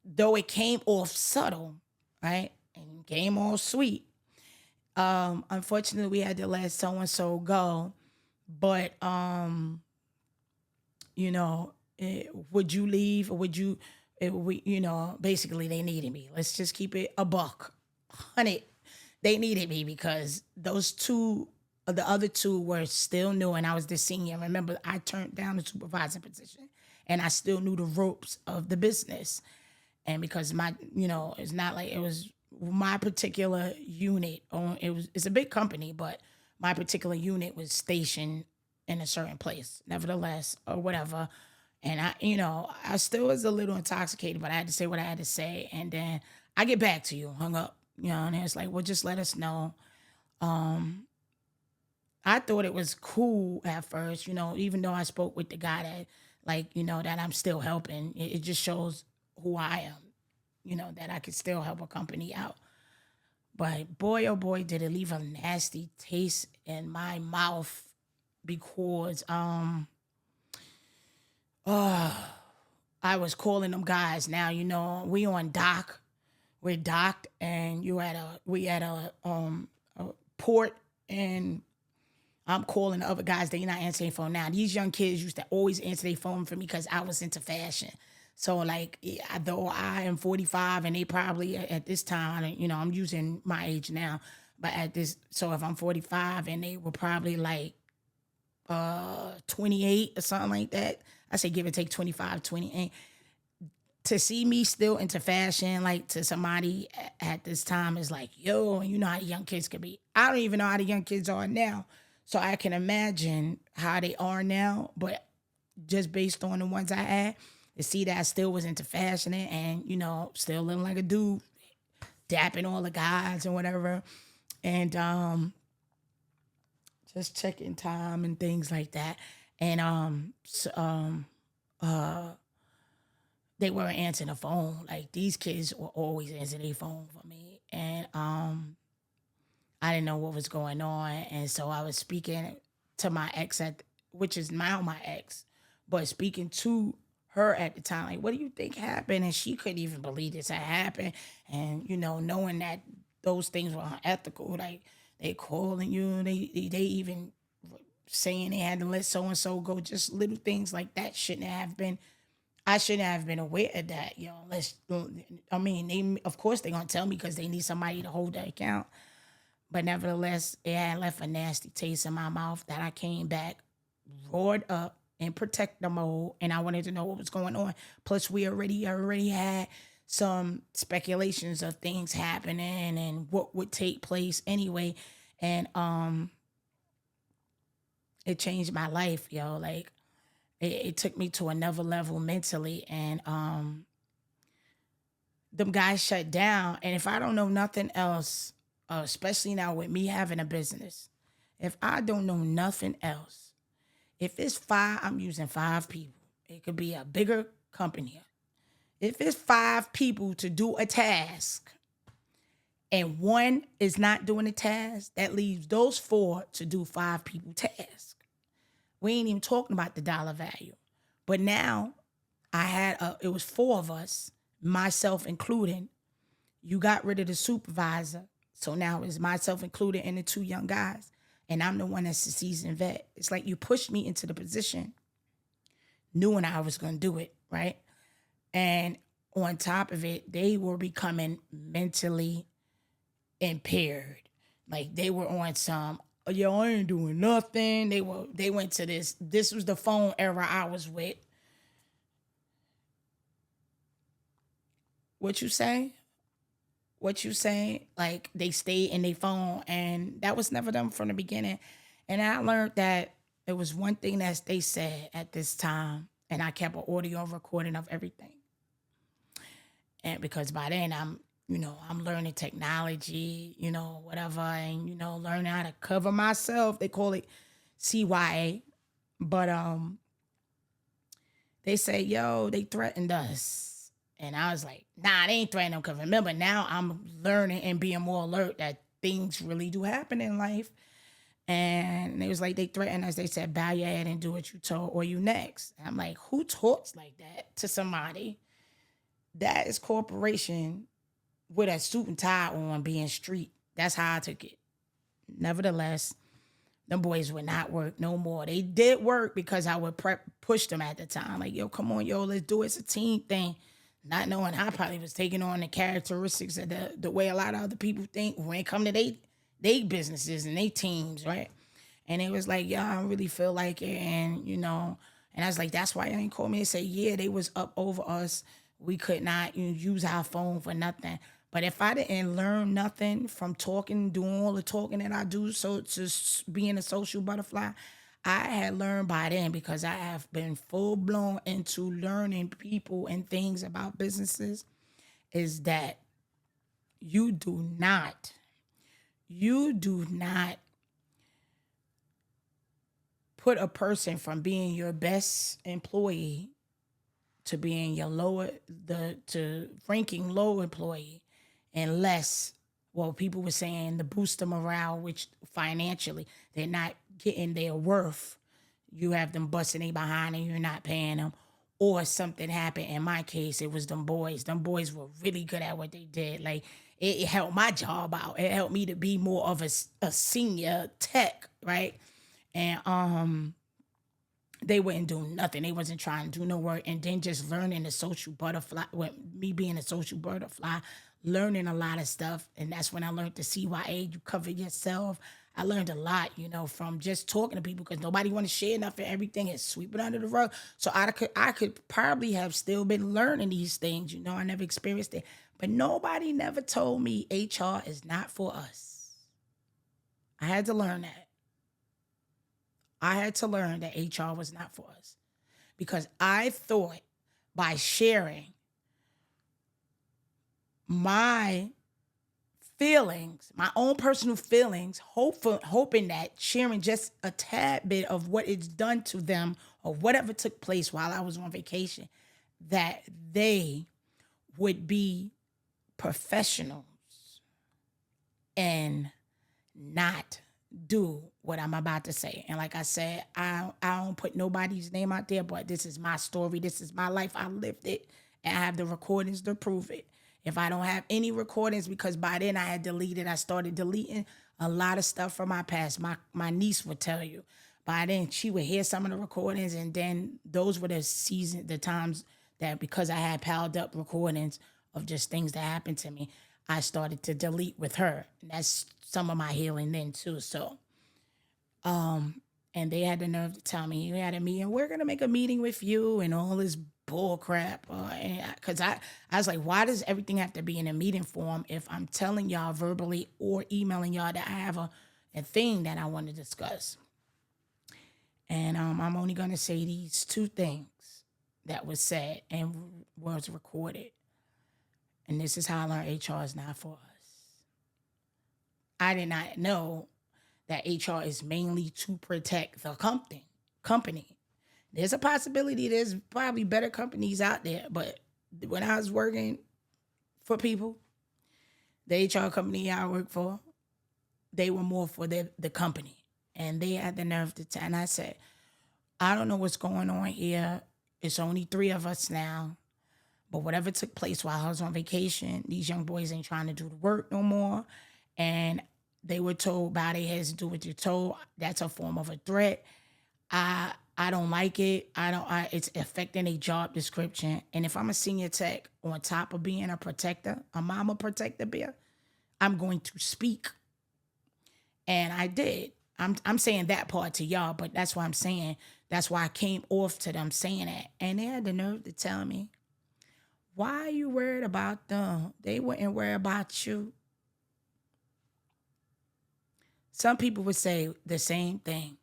though it came off subtle, right? And came all sweet. Unfortunately, we had to let so and so go, but would you leave, or would you? Basically, they needed me. Let's just keep it a buck, 100. They needed me because the other two were still new, and I was the senior. Remember, I turned down the supervisor position, and I still knew the ropes of the business. And because it's not like it was my particular unit. It's a big company, but my particular unit was stationed in a certain place. Nevertheless, or whatever. And I still was a little intoxicated, but I had to say what I had to say. And then I get back to you, hung up, and it's like, well, just let us know. I thought it was cool at first, even though I spoke with the guy that, like, that I'm still helping. It just shows who I am, that I could still help a company out. But boy, oh boy, did it leave a nasty taste in my mouth because I was calling them guys. Now, we on dock. We're docked and we at a port, and I'm calling the other guys. They not answering phone now. These young kids used to always answer their phone for me because I was into fashion. So like, though I am 45 and they probably at this time, I'm using my age now, but so if I'm 45 and they were probably like 28 or something like that, I say give or take 25, 28. To see me still into fashion, like to somebody at this time is like, yo, and you know how the young kids could be. I don't even know how the young kids are now. So I can imagine how they are now. But just based on the ones I had, to see that I still was into fashion and, still looking like a dude, dapping all the guys and whatever. And just checking time and things like that. And they weren't answering the phone. Like these kids were always answering their phone for me. And I didn't know what was going on. And so I was speaking to my ex which is now my ex, but speaking to her at the time, like, what do you think happened? And she couldn't even believe this had happened. And, knowing that those things were unethical, like they calling you, they even saying they had to let so-and-so go, just little things like that I shouldn't have been aware of that, they, of course they're going to tell me because they need somebody to hold that account. But nevertheless, it had left a nasty taste in my mouth that I came back, roared up in protector mode, and I wanted to know what was going on. Plus, we already had some speculations of things happening and what would take place anyway. And it changed my life, yo. Like, it took me to another level mentally, and them guys shut down. And if I don't know nothing else, especially now with me having a business, if I don't know nothing else, if it's I'm using 5 people. It could be a bigger company. If it's 5 people to do a task and one is not doing the task, that leaves those 4 to do 5 people task. We ain't even talking about the dollar value. But now it was 4 of us, myself included. You got rid of the supervisor. So now it's myself included and the 2 young guys. And I'm the one that's a seasoned vet. It's like you pushed me into the position, knowing I was going to do it, right? And on top of it, they were becoming mentally impaired. Like they were on some, yo, I ain't doing nothing. They went to this was the phone era I was with. What you say? Like they stayed in their phone, and that was never done from the beginning. And I learned that it was one thing that they said at this time, and I kept an audio recording of everything. And because by then I'm learning technology, whatever, and learning how to cover myself. They call it CYA, but they say, yo, they threatened us. And I was like, nah, they ain't threatening them. Because remember, now I'm learning and being more alert that things really do happen in life. And they was like, they threatened us. They said, bow your head and do what you told or you next. And I'm like, who talks like that to somebody? That is corporation with a suit and tie on being street. That's how I took it. Nevertheless, them boys would not work no more. They did work because I would push them at the time. Like, yo, come on, yo, let's do it. It's a team thing. Not knowing I probably was taking on the characteristics of the way a lot of other people think when it come to they businesses and they teams, right? And it was like, yeah, I don't really feel like it. And I was like, that's why you ain't call me and say, yeah, they was up over us We could not use our phone for nothing. But if I didn't learn nothing from talking, doing all the talking that I do, so being a social butterfly, I had learned by then because I have been full blown into learning people and things about businesses. Is that you do not, you do not put a person from being your best employee to being your lower to ranking low employee unless, well, people were saying the boost of morale, which financially they're not getting their worth. You have them busting their behind and you're not paying them, or something happened. In my case, it was them boys. Them boys were really good at what they did. Like it helped my job out. It helped me to be more of a senior tech, right? And they wouldn't do nothing. They wasn't trying to do no work. And then just learning the social butterfly, with me being a social butterfly, learning a lot of stuff. And that's when I learned the CYA, you cover yourself. I learned a lot, from just talking to people because nobody want to share nothing. Everything is sweeping under the rug. So I could probably have still been learning these things. I never experienced it. But nobody never told me HR is not for us. I had to learn that. I had to learn that HR was not for us because I thought by sharing my feelings, my own personal feelings, hoping that sharing just a tad bit of what it's done to them or whatever took place while I was on vacation, that they would be professionals and not do what I'm about to say. And like I said, I don't put nobody's name out there, but this is my story. This is my life. I lived it and I have the recordings to prove it. If I don't have any recordings, because by then I had deleted, I started deleting a lot of stuff from my past. My niece would tell you. By then she would hear some of the recordings, and then those were the times that because I had piled up recordings of just things that happened to me, I started to delete with her. And that's some of my healing then too. So, and they had the nerve to tell me, you had a meeting, we're going to make a meeting with you and all this bull crap. Because I was like, why does everything have to be in a meeting form if I'm telling y'all verbally or emailing y'all that I have a thing that I want to discuss? And I'm only going to say these two things that was said and was recorded. And this is how I learned HR is not for us. I did not know that HR is mainly to protect the company. There's a possibility there's probably better companies out there, but when I was working for people, the HR company I worked for, they were more for the company. And they had the nerve to and I said, I don't know what's going on here. It's only 3 of us now. But whatever took place while I was on vacation, these young boys ain't trying to do the work no more. And they were told, bow their heads and do what you're told. That's a form of a threat. I don't like it. It's affecting a job description. And if I'm a senior tech on top of being a protector, a mama protector bear, I'm going to speak. And I did. I'm saying that part to y'all, but that's why I'm saying, that's why I came off to them saying that. And they had the nerve to tell me, why are you worried about them? They wouldn't worry about you. Some people would say the same thing,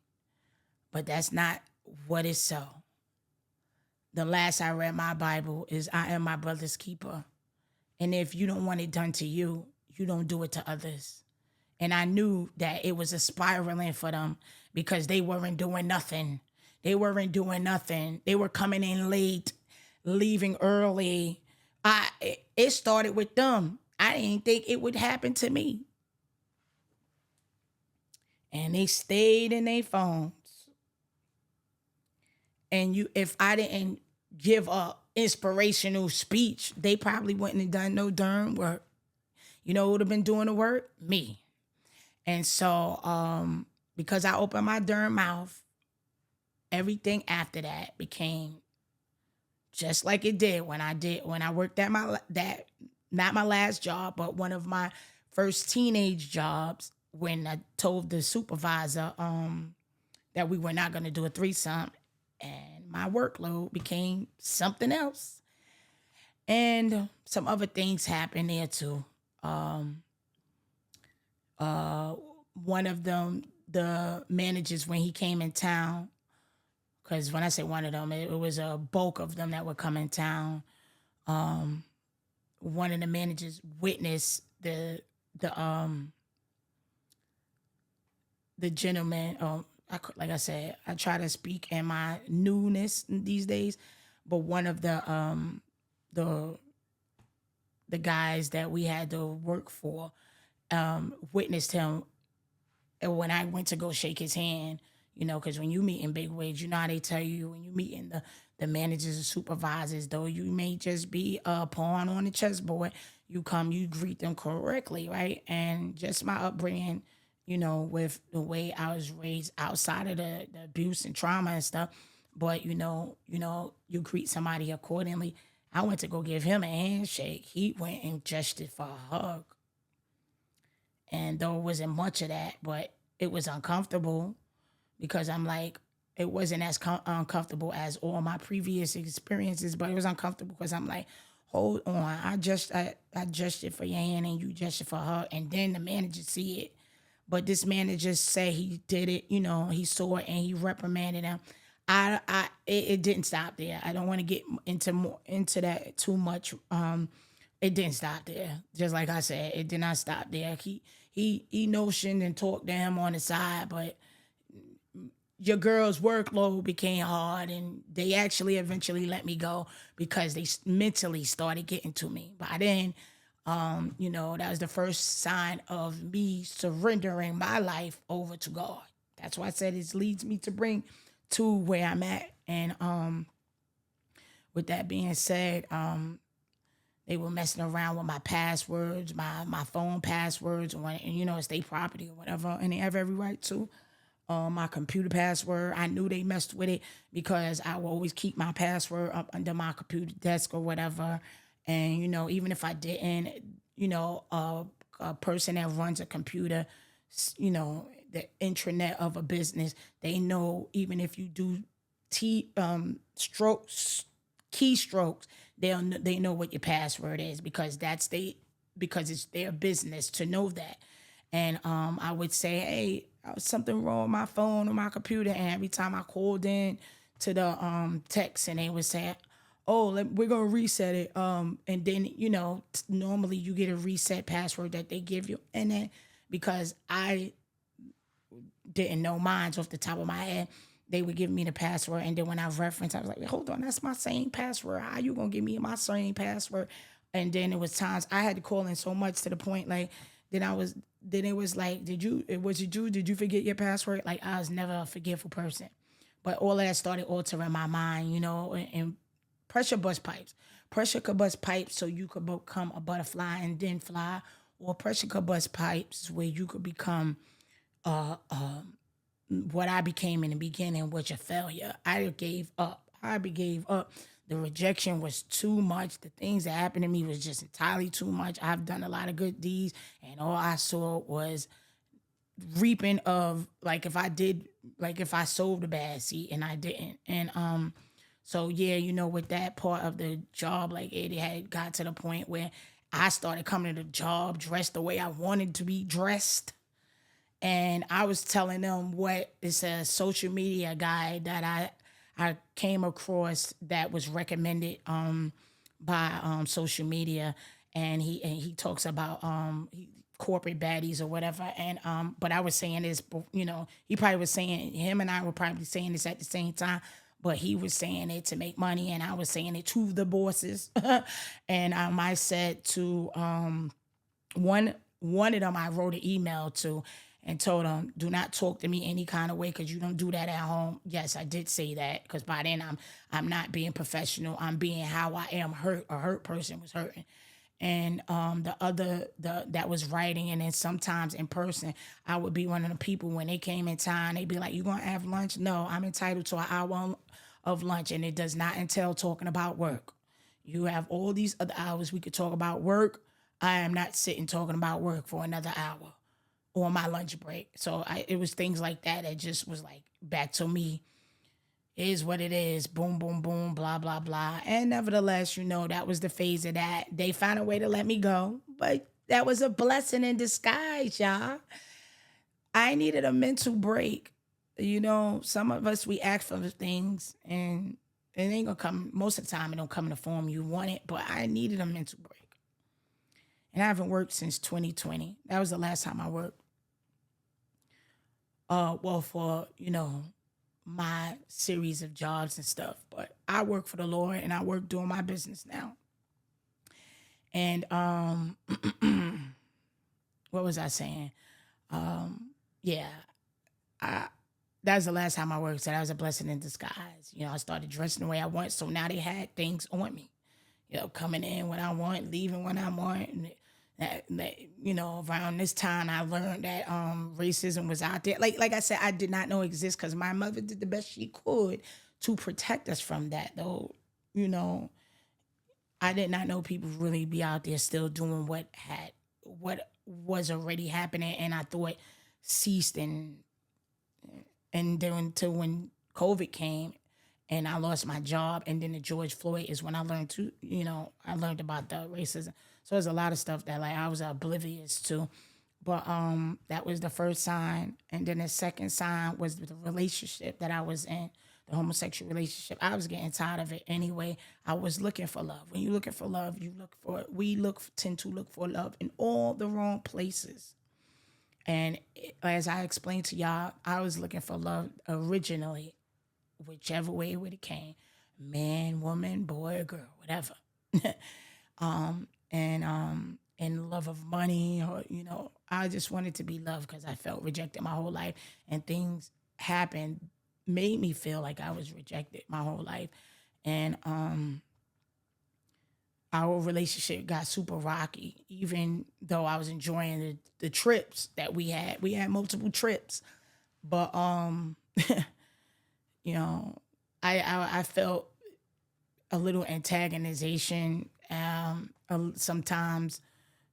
but that's not what is so. The last I read my Bible is, I am my brother's keeper. And if you don't want it done to you, you don't do it to others. And I knew that it was a spiraling for them because they weren't doing nothing. They weren't doing nothing. They were coming in late, leaving early. It started with them. I didn't think it would happen to me. And they stayed in their phones. And if I didn't give a inspirational speech, they probably wouldn't have done no darn work. You know who would have been doing the work? Me. And so, because I opened my darn mouth, everything after that became just like it did when I worked at not my last job, but one of my first teenage jobs, when I told the supervisor that we were not going to do a threesome, and my workload became something else. And some other things happened there too. Um, uh, One of them, the managers, when he came in town, because when I say one of them, it was a bulk of them that would come in town. Um, One of the managers witnessed the the gentleman. Like I said, I try to speak in my newness these days, but one of the the guys that we had to work for witnessed him. And when I went to go shake his hand, because when you meet in big wigs, you know how they tell you when you meet in the managers and supervisors, though you may just be a pawn on the chessboard, you greet them correctly, right? And just my upbringing, with the way I was raised outside of the abuse and trauma and stuff, but you greet somebody accordingly. I went to go give him a handshake. He went and gestured for a hug. And though it wasn't much of that, but it was uncomfortable because I'm like, it wasn't as uncomfortable as all my previous experiences, but it was uncomfortable because I'm like, hold on, I gestured for your hand and you gestured for her, and then the manager see it. But this manager said he did it, he saw it and he reprimanded him. It didn't stop there. I don't want to get into that too much. It didn't stop there. Just like I said, it did not stop there. He notioned and talked to him on the side, but your girl's workload became hard, and they actually eventually let me go because they mentally started getting to me. By then, that was the first sign of me surrendering my life over to God. That's why I said it leads me to bring to where I'm at. And with that being said, they were messing around with my passwords, my phone passwords, and it's their property or whatever, and they have every right to. My computer password, I knew they messed with it because I will always keep my password up under my computer desk or whatever. And even if I didn't, a person that runs a computer, the intranet of a business, they know even if you do strokes, keystrokes, they know what your password is because because it's their business to know that. And I would say, hey, something wrong with my phone or my computer, and every time I called in to the text, and they would say, oh, we're gonna reset it, and then normally you get a reset password that they give you, and then because I didn't know mine off the top of my head, they would give me the password, and then when I referenced, I was like, hold on, that's my same password. How you gonna give me my same password? And then it was times I had to call in so much to the point like then it was like, did you forget your password? Like I was never a forgetful person. But all of that started altering my mind, and pressure bust pipes. Pressure could bust pipes so you could become a butterfly and then fly, or pressure could bust pipes where you could become what I became in the beginning, was a failure. I gave up. I gave up. The rejection was too much. The things that happened to me was just entirely too much. I've done a lot of good deeds, and all I saw was reaping of if I sowed the bad seed and I didn't. And so yeah, with that part of the job, like it had got to the point where I started coming to the job dressed the way I wanted to be dressed. And I was telling them what is a social media guy that I came across that was recommended by social media, and he talks about corporate baddies or whatever. And but I was saying this, he probably was saying, him and I were probably saying this at the same time, but he was saying it to make money, and I was saying it to the bosses. And I said to one of them, I wrote an email to and told them, do not talk to me any kind of way because you don't do that at home. Yes, I did say that because by then I'm not being professional. I'm being how I am hurt. A hurt person was hurting. And the that was writing, and then sometimes in person, I would be one of the people when they came in town, they'd be like, you gonna have lunch? No, I'm entitled to an hour of lunch, and it does not entail talking about work. You have all these other hours we could talk about work. I am not sitting talking about work for another hour on my lunch break. So it was things like that that just was like back to me, It is what it is. Boom, boom, boom, blah, blah, blah. And nevertheless, that was the phase of that. They found a way to let me go, but that was a blessing in disguise, y'all. I needed a mental break. Some of us, we ask for things and it ain't gonna come. Most of the time, it don't come in the form you want it, but I needed a mental break. And I haven't worked since 2020. That was the last time I worked. Well, for, my series of jobs and stuff. But I work for the Lord and I work doing my business now. And what was I saying? Yeah, I that's the last time I worked. So that was a blessing in disguise. I started dressing the way I want. So now they had things on me. Coming in when I want, leaving when I want. And around this time I learned that racism was out there. Like I said, I did not know it exists because my mother did the best she could to protect us from that. Though, I did not know people really be out there still doing what was already happening, and I thought ceased and then until when COVID came and I lost my job, and then the George Floyd is when I learned I learned about the racism. So there's a lot of stuff that I was oblivious to. But that was the first sign. And then the second sign was the relationship that I was in, the homosexual relationship. I was getting tired of it anyway. I was looking for love. When you're looking for love, tend to look for love in all the wrong places. And as I explained to y'all, I was looking for love originally, whichever way it came, man, woman, boy, or girl, whatever. And love of money, or I just wanted to be loved because I felt rejected my whole life, and things happened made me feel like I was rejected my whole life. And our relationship got super rocky, even though I was enjoying the trips that we had. We had multiple trips, but I felt a little antagonization sometimes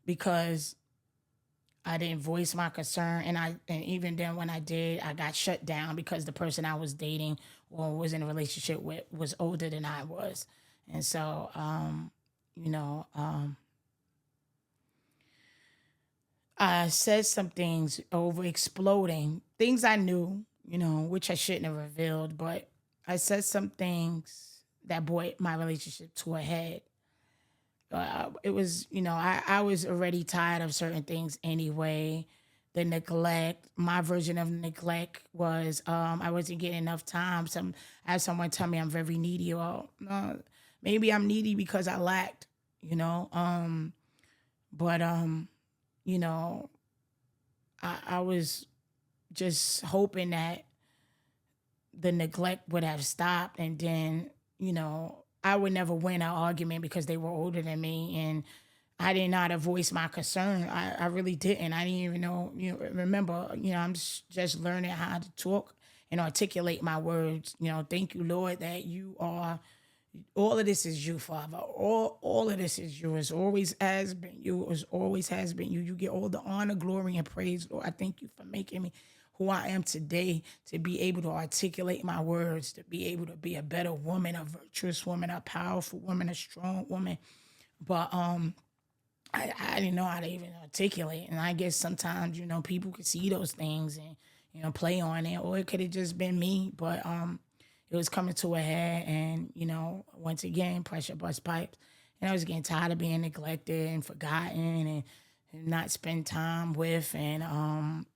because I didn't voice my concern, and even then when I did, I got shut down because the person I was dating or was in a relationship with was older than I was, and so I said some things over exploding, things I knew, which I shouldn't have revealed, but I said some things that brought my relationship to a head. It was, I was already tired of certain things anyway. The neglect, my version of neglect was I wasn't getting enough time. I had someone tell me I'm very needy. Well, maybe I'm needy because I lacked, but you know, I was just hoping that the neglect would have stopped, and then I would never win an argument because they were older than me, and I didn't know how to voice my concern. I really didn't. I didn't even know. Remember, I'm just learning how to talk and articulate my words. Thank you, Lord, that you are. All of this is you, Father. All of this is yours. Always has been you. It always has been you. You get all the honor, glory, and praise, Lord. I thank you for making me who I am today, to be able to articulate my words, to be able to be a better woman, a virtuous woman, a powerful woman, a strong woman. But I didn't know how to even articulate. And I guess sometimes, people could see those things and, play on it, or it could have just been me. But it was coming to a head, and, once again, pressure bust pipes. And I was getting tired of being neglected and forgotten and not spend time with. And,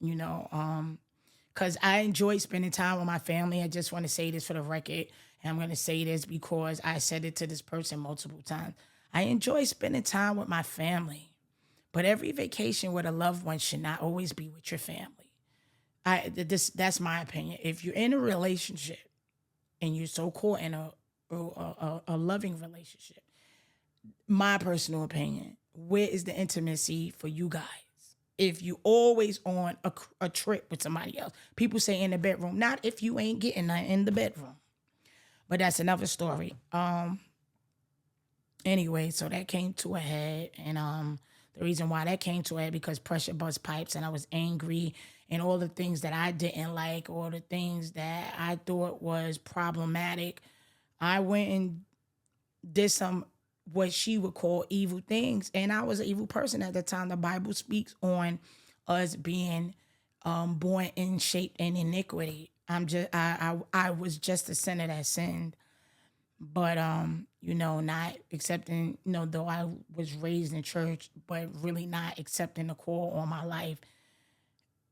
because I enjoy spending time with my family. I just want to say this for the record. And I'm going to say this because I said it to this person multiple times. I enjoy spending time with my family, but every vacation with a loved one should not always be with your family. That's my opinion. If you're in a relationship and you're so caught in a loving relationship, my personal opinion, where is the intimacy for you guys? If you always on a trip with somebody else, people say in the bedroom, not if you ain't getting that in the bedroom, but that's another story. Anyway, so that came to a head, and The reason why that came to it because pressure bust pipes and I was angry and all the things that I didn't like, all the things that I thought was problematic. I went and did some what she would call evil things. And I was an evil person at the time. The Bible speaks on us being born in shape and iniquity. I was just a sinner that sinned. But not accepting, though I was raised in church, but really not accepting the call on my life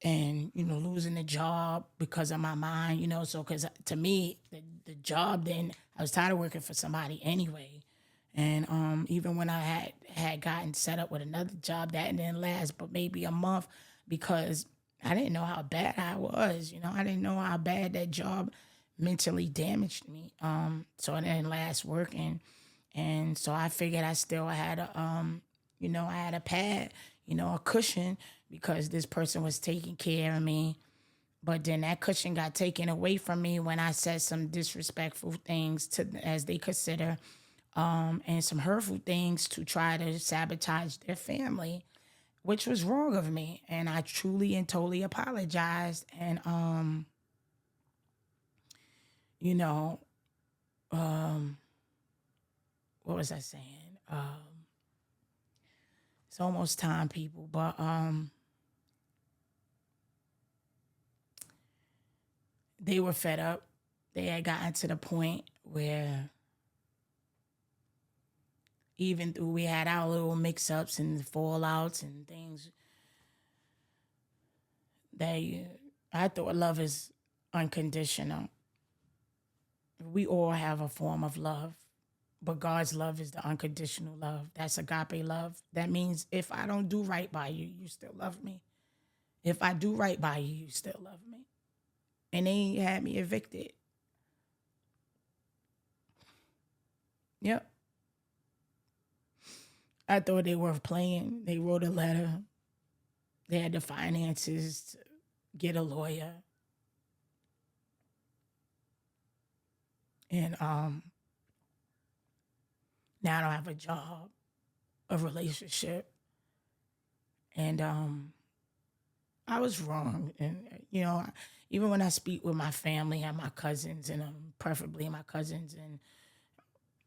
and losing the job because of my mind, so because to me the job then I was tired of working for somebody anyway. And even when I had gotten set up with another job that didn't last but maybe a month because I didn't know how bad I was. I didn't know how bad that job mentally damaged me. So it didn't last working. And so I figured I still had I had a pad, a cushion because this person was taking care of me. But then that cushion got taken away from me when I said some disrespectful things to as they consider and some hurtful things to try to sabotage their family, which was wrong of me. And I truly and totally apologized. And, you know, um, what was I saying? It's almost time, people, but they were fed up. They had gotten to the point where even though we had our little mix-ups and fallouts and things, I thought love is unconditional. We all have a form of love, but God's love is the unconditional love. That's agape love. That means if I don't do right by you, you still love me. If I do right by you, you still love me. And they had me evicted. Yep. I thought they were playing. They wrote a letter. They had the finances to get a lawyer. And now I don't have a job, a relationship. And I was wrong. And, even when I speak with my family and my cousins, and preferably my cousins and,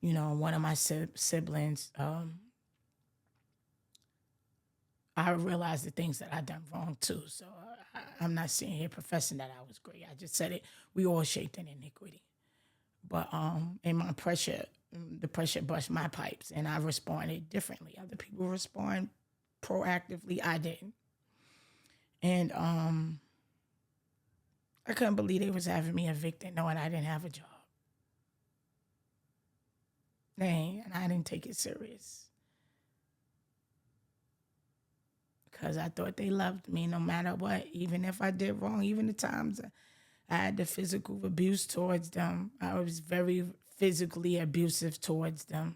one of my siblings, I realized the things that I done wrong too. So I'm not sitting here professing that I was great. I just said it. We all shaped in iniquity. But in my the pressure bust my pipes, and I responded differently. Other people respond proactively. I didn't. And I couldn't believe they was having me evicted knowing I didn't have a job. And I didn't take it serious. Because I thought they loved me no matter what, even if I did wrong, even the times I had the physical abuse towards them. I was very physically abusive towards them.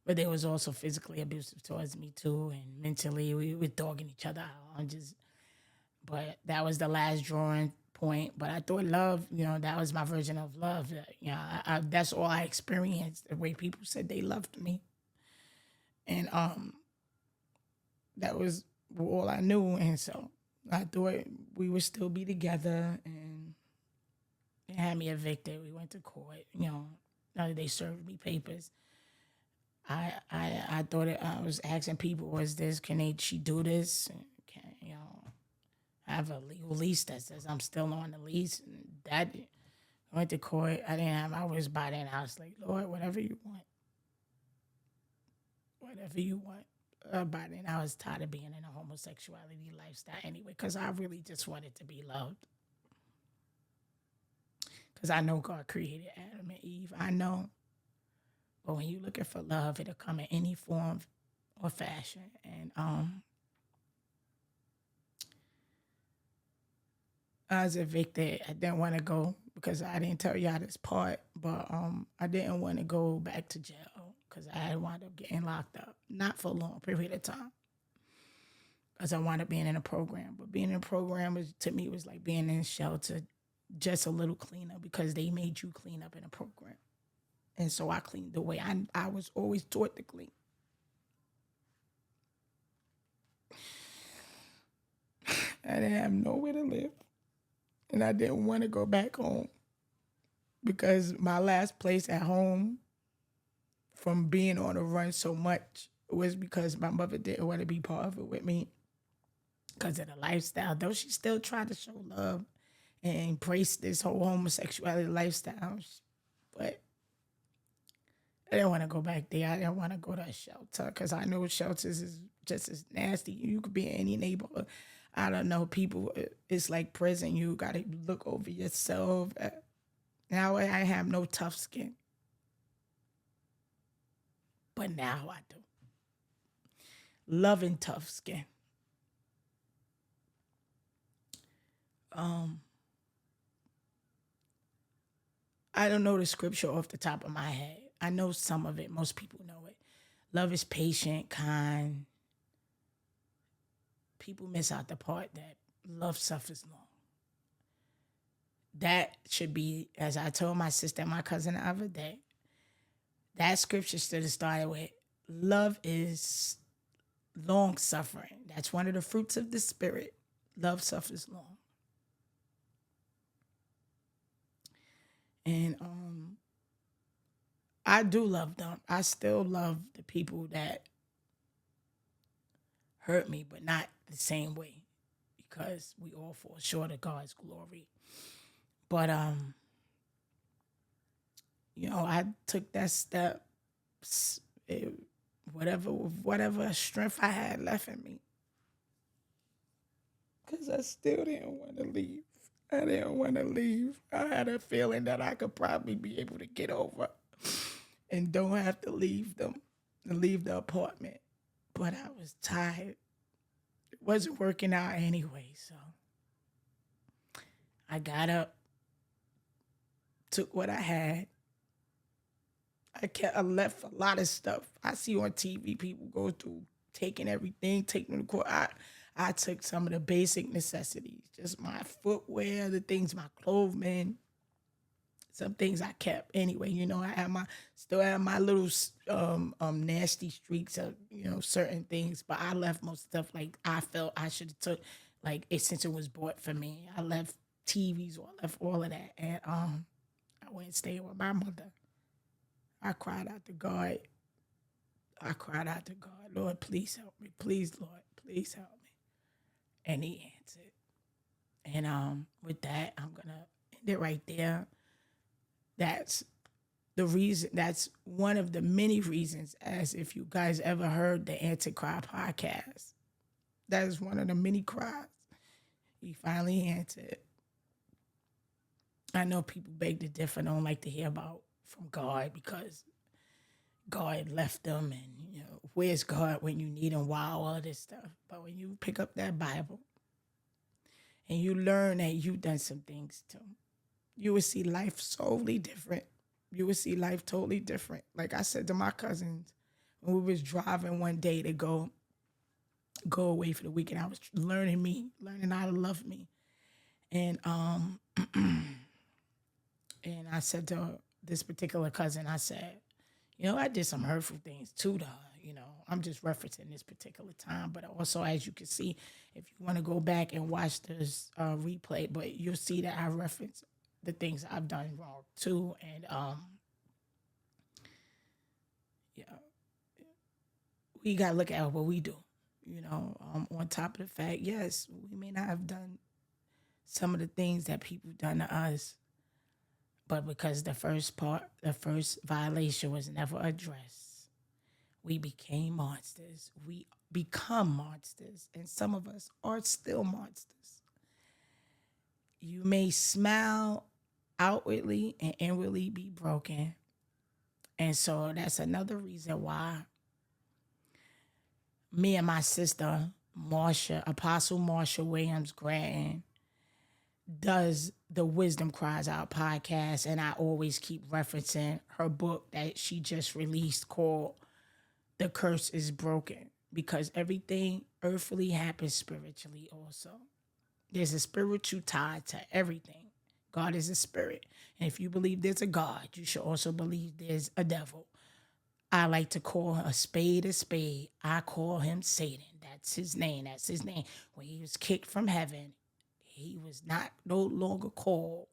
But they was also physically abusive towards me too, and mentally we were dogging each other out. But that was the last drawing point. But I thought love, that was my version of love. That's all I experienced. The way people said they loved me, and that was all I knew. And so I thought we would still be together, and they had me evicted. We went to court. They served me papers. I thought I was asking people, can she do this? Can, I have a legal lease that says I'm still on the lease. And that I went to court. I didn't have my words by then. I was like, Lord, whatever you want. Whatever you want. By then I was tired of being in a homosexuality lifestyle anyway, because I really just wanted to be loved. Because I know God created Adam and Eve. I know. But when you're looking for love, it'll come in any form or fashion. And I was evicted. I didn't want to go because I didn't tell y'all this part, but I didn't want to go back to jail because I had wound up getting locked up. Not for a long period of time. Because I wound up being in a program. But being in a program to me was like being in a shelter, just a little cleaner because they made you clean up in a program. And so I cleaned the way I was always taught to clean. I didn't have nowhere to live. And I didn't want to go back home because my last place at home from being on the run so much was because my mother didn't want to be part of it with me because of the lifestyle. Though she still tried to show love and embrace this whole homosexuality lifestyle, but I didn't want to go back there. I didn't want to go to a shelter because I know shelters is just as nasty. You could be in any neighborhood. I don't know. People, it's like prison. You got to look over yourself. Now I have no tough skin, but now I do. Loving tough skin. Um, I don't know the scripture off the top of my head. I know some of it. Most people know it. Love is patient, kind. People miss out the part that love suffers long. That should be, as I told my sister and my cousin the other day, that scripture should have started with love is long suffering. That's one of the fruits of the spirit. Love suffers long. And I do love them. I still love the people that hurt me, but not the same way because we all fall short of God's glory. But I took that step, whatever strength I had left in me, because I still didn't want to leave. I didn't want to leave. I had a feeling that I could probably be able to get over and don't have to leave them and leave the apartment. But I was tired. It wasn't working out anyway, so I got up, took what I had. I left a lot of stuff. I see on TV people go through taking everything, taking the court. I took some of the basic necessities, just my footwear, the things, my clothing, some things I kept anyway. I had still have my little nasty streaks of certain things, but I left most stuff like I felt I should have took like it since it was bought for me. I left TVs or I left all of that, and I went and stayed with my mother. I cried out to God. I cried out to God, Lord, please help me. Please, Lord, please help me. And he answered. And with that, I'm gonna end it right there. That's the reason. That's one of the many reasons. As if you guys ever heard the Anti-Cry podcast, that is one of the many cries. He finally answered. I know people beg to differ, don't like to hear about from God because God left them, and where's God when you need him? Wow, all of this stuff. But when you pick up that Bible and you learn that you've done some things too, you will see life totally different. You will see life totally different. Like I said to my cousins when we was driving one day to go away for the weekend, I was learning how to love me. And and I said to this particular cousin, I said, I did some hurtful things too, though. I'm just referencing this particular time, but also, as you can see, if you want to go back and watch this replay, but you'll see that I reference the things I've done wrong too, and yeah, we gotta look at what we do. On top of the fact, yes, we may not have done some of the things that people done to us, but because the first violation was never addressed, we became monsters. We become monsters, and some of us are still monsters. You may smile outwardly and inwardly be broken. And so that's another reason why me and my sister, Apostle Marsha Williams Granton, does the Wisdom Cries Out podcast, and I always keep referencing her book that she just released called The Curse is Broken, because everything earthly happens spiritually also. There's a spiritual tie to everything. God is a spirit. And if you believe there's a God, you should also believe there's a devil. I like to call a spade a spade. I call him Satan. That's his name. That's his name. When he was kicked from heaven, he was not no longer called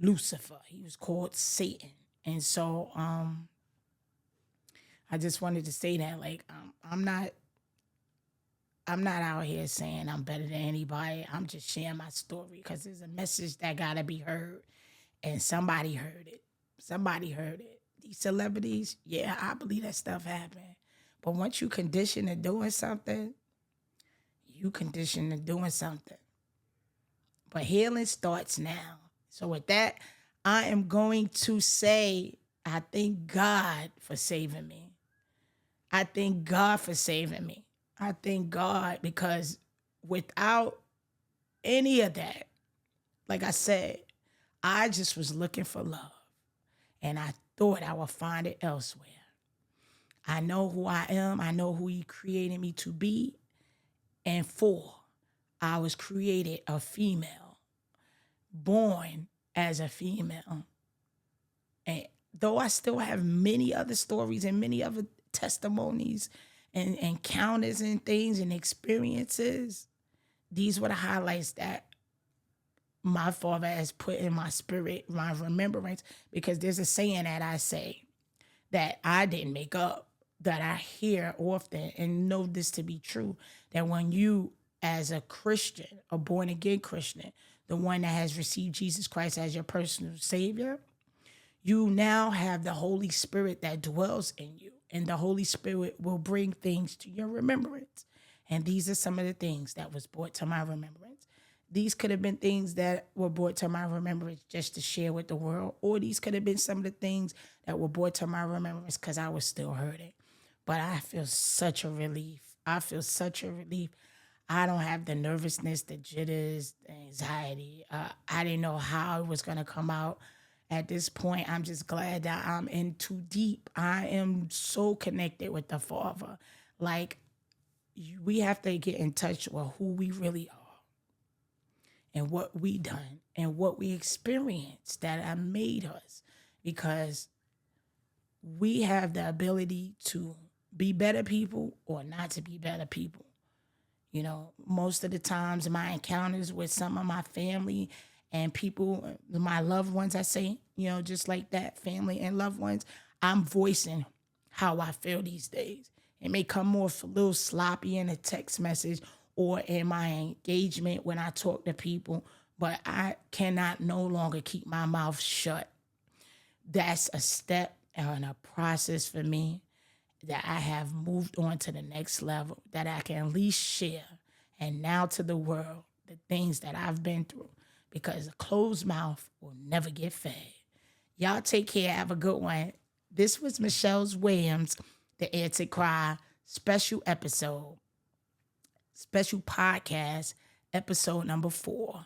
Lucifer. He was called Satan. And so I just wanted to say that, like, I'm not out here saying I'm better than anybody. I'm just sharing my story because there's a message that gotta be heard, and somebody heard it. Somebody heard it. These celebrities, yeah, I believe that stuff happened. But once you condition to doing something, you condition to doing something. But healing starts now. So with that, I am going to say I thank God for saving me. I thank God for saving me. I thank God because without any of that, like I said, I just was looking for love and I thought I would find it elsewhere. I know who I am. I know who He created me to be. And for, I was created a female, born as a female. And though I still have many other stories and many other testimonies and encounters and things and experiences, these were the highlights that my Father has put in my spirit, my remembrance, because there's a saying that I say that I didn't make up, that I hear often and know this to be true, that when you, as a Christian, a born again Christian, the one that has received Jesus Christ as your personal Savior, you now have the Holy Spirit that dwells in you, and the Holy Spirit will bring things to your remembrance. And these are some of the things that was brought to my remembrance. These could have been things that were brought to my remembrance just to share with the world, or these could have been some of the things that were brought to my remembrance because I was still hurting. But I feel such a relief. I feel such a relief. I don't have the nervousness, the jitters, the anxiety. I didn't know how it was going to come out. At this point, I'm just glad that I'm in too deep. I am so connected with the Father. Like, we have to get in touch with who we really are and what we done and what we experienced that have made us, because we have the ability to be better people or not to be better people. You know, most of the times my encounters with some of my family and people, my loved ones, I say, you know, just like that, family and loved ones, I'm voicing how I feel these days. It may come more a little sloppy in a text message or in my engagement when I talk to people, but I cannot no longer keep my mouth shut. That's a step and a process for me that I have moved on to the next level, that I can at least share and now to the world the things that I've been through, because a closed mouth will never get fed. Y'all take care. Have a good one. This was Michelle's Williams, the Answered Cry special episode, special podcast, episode number 4.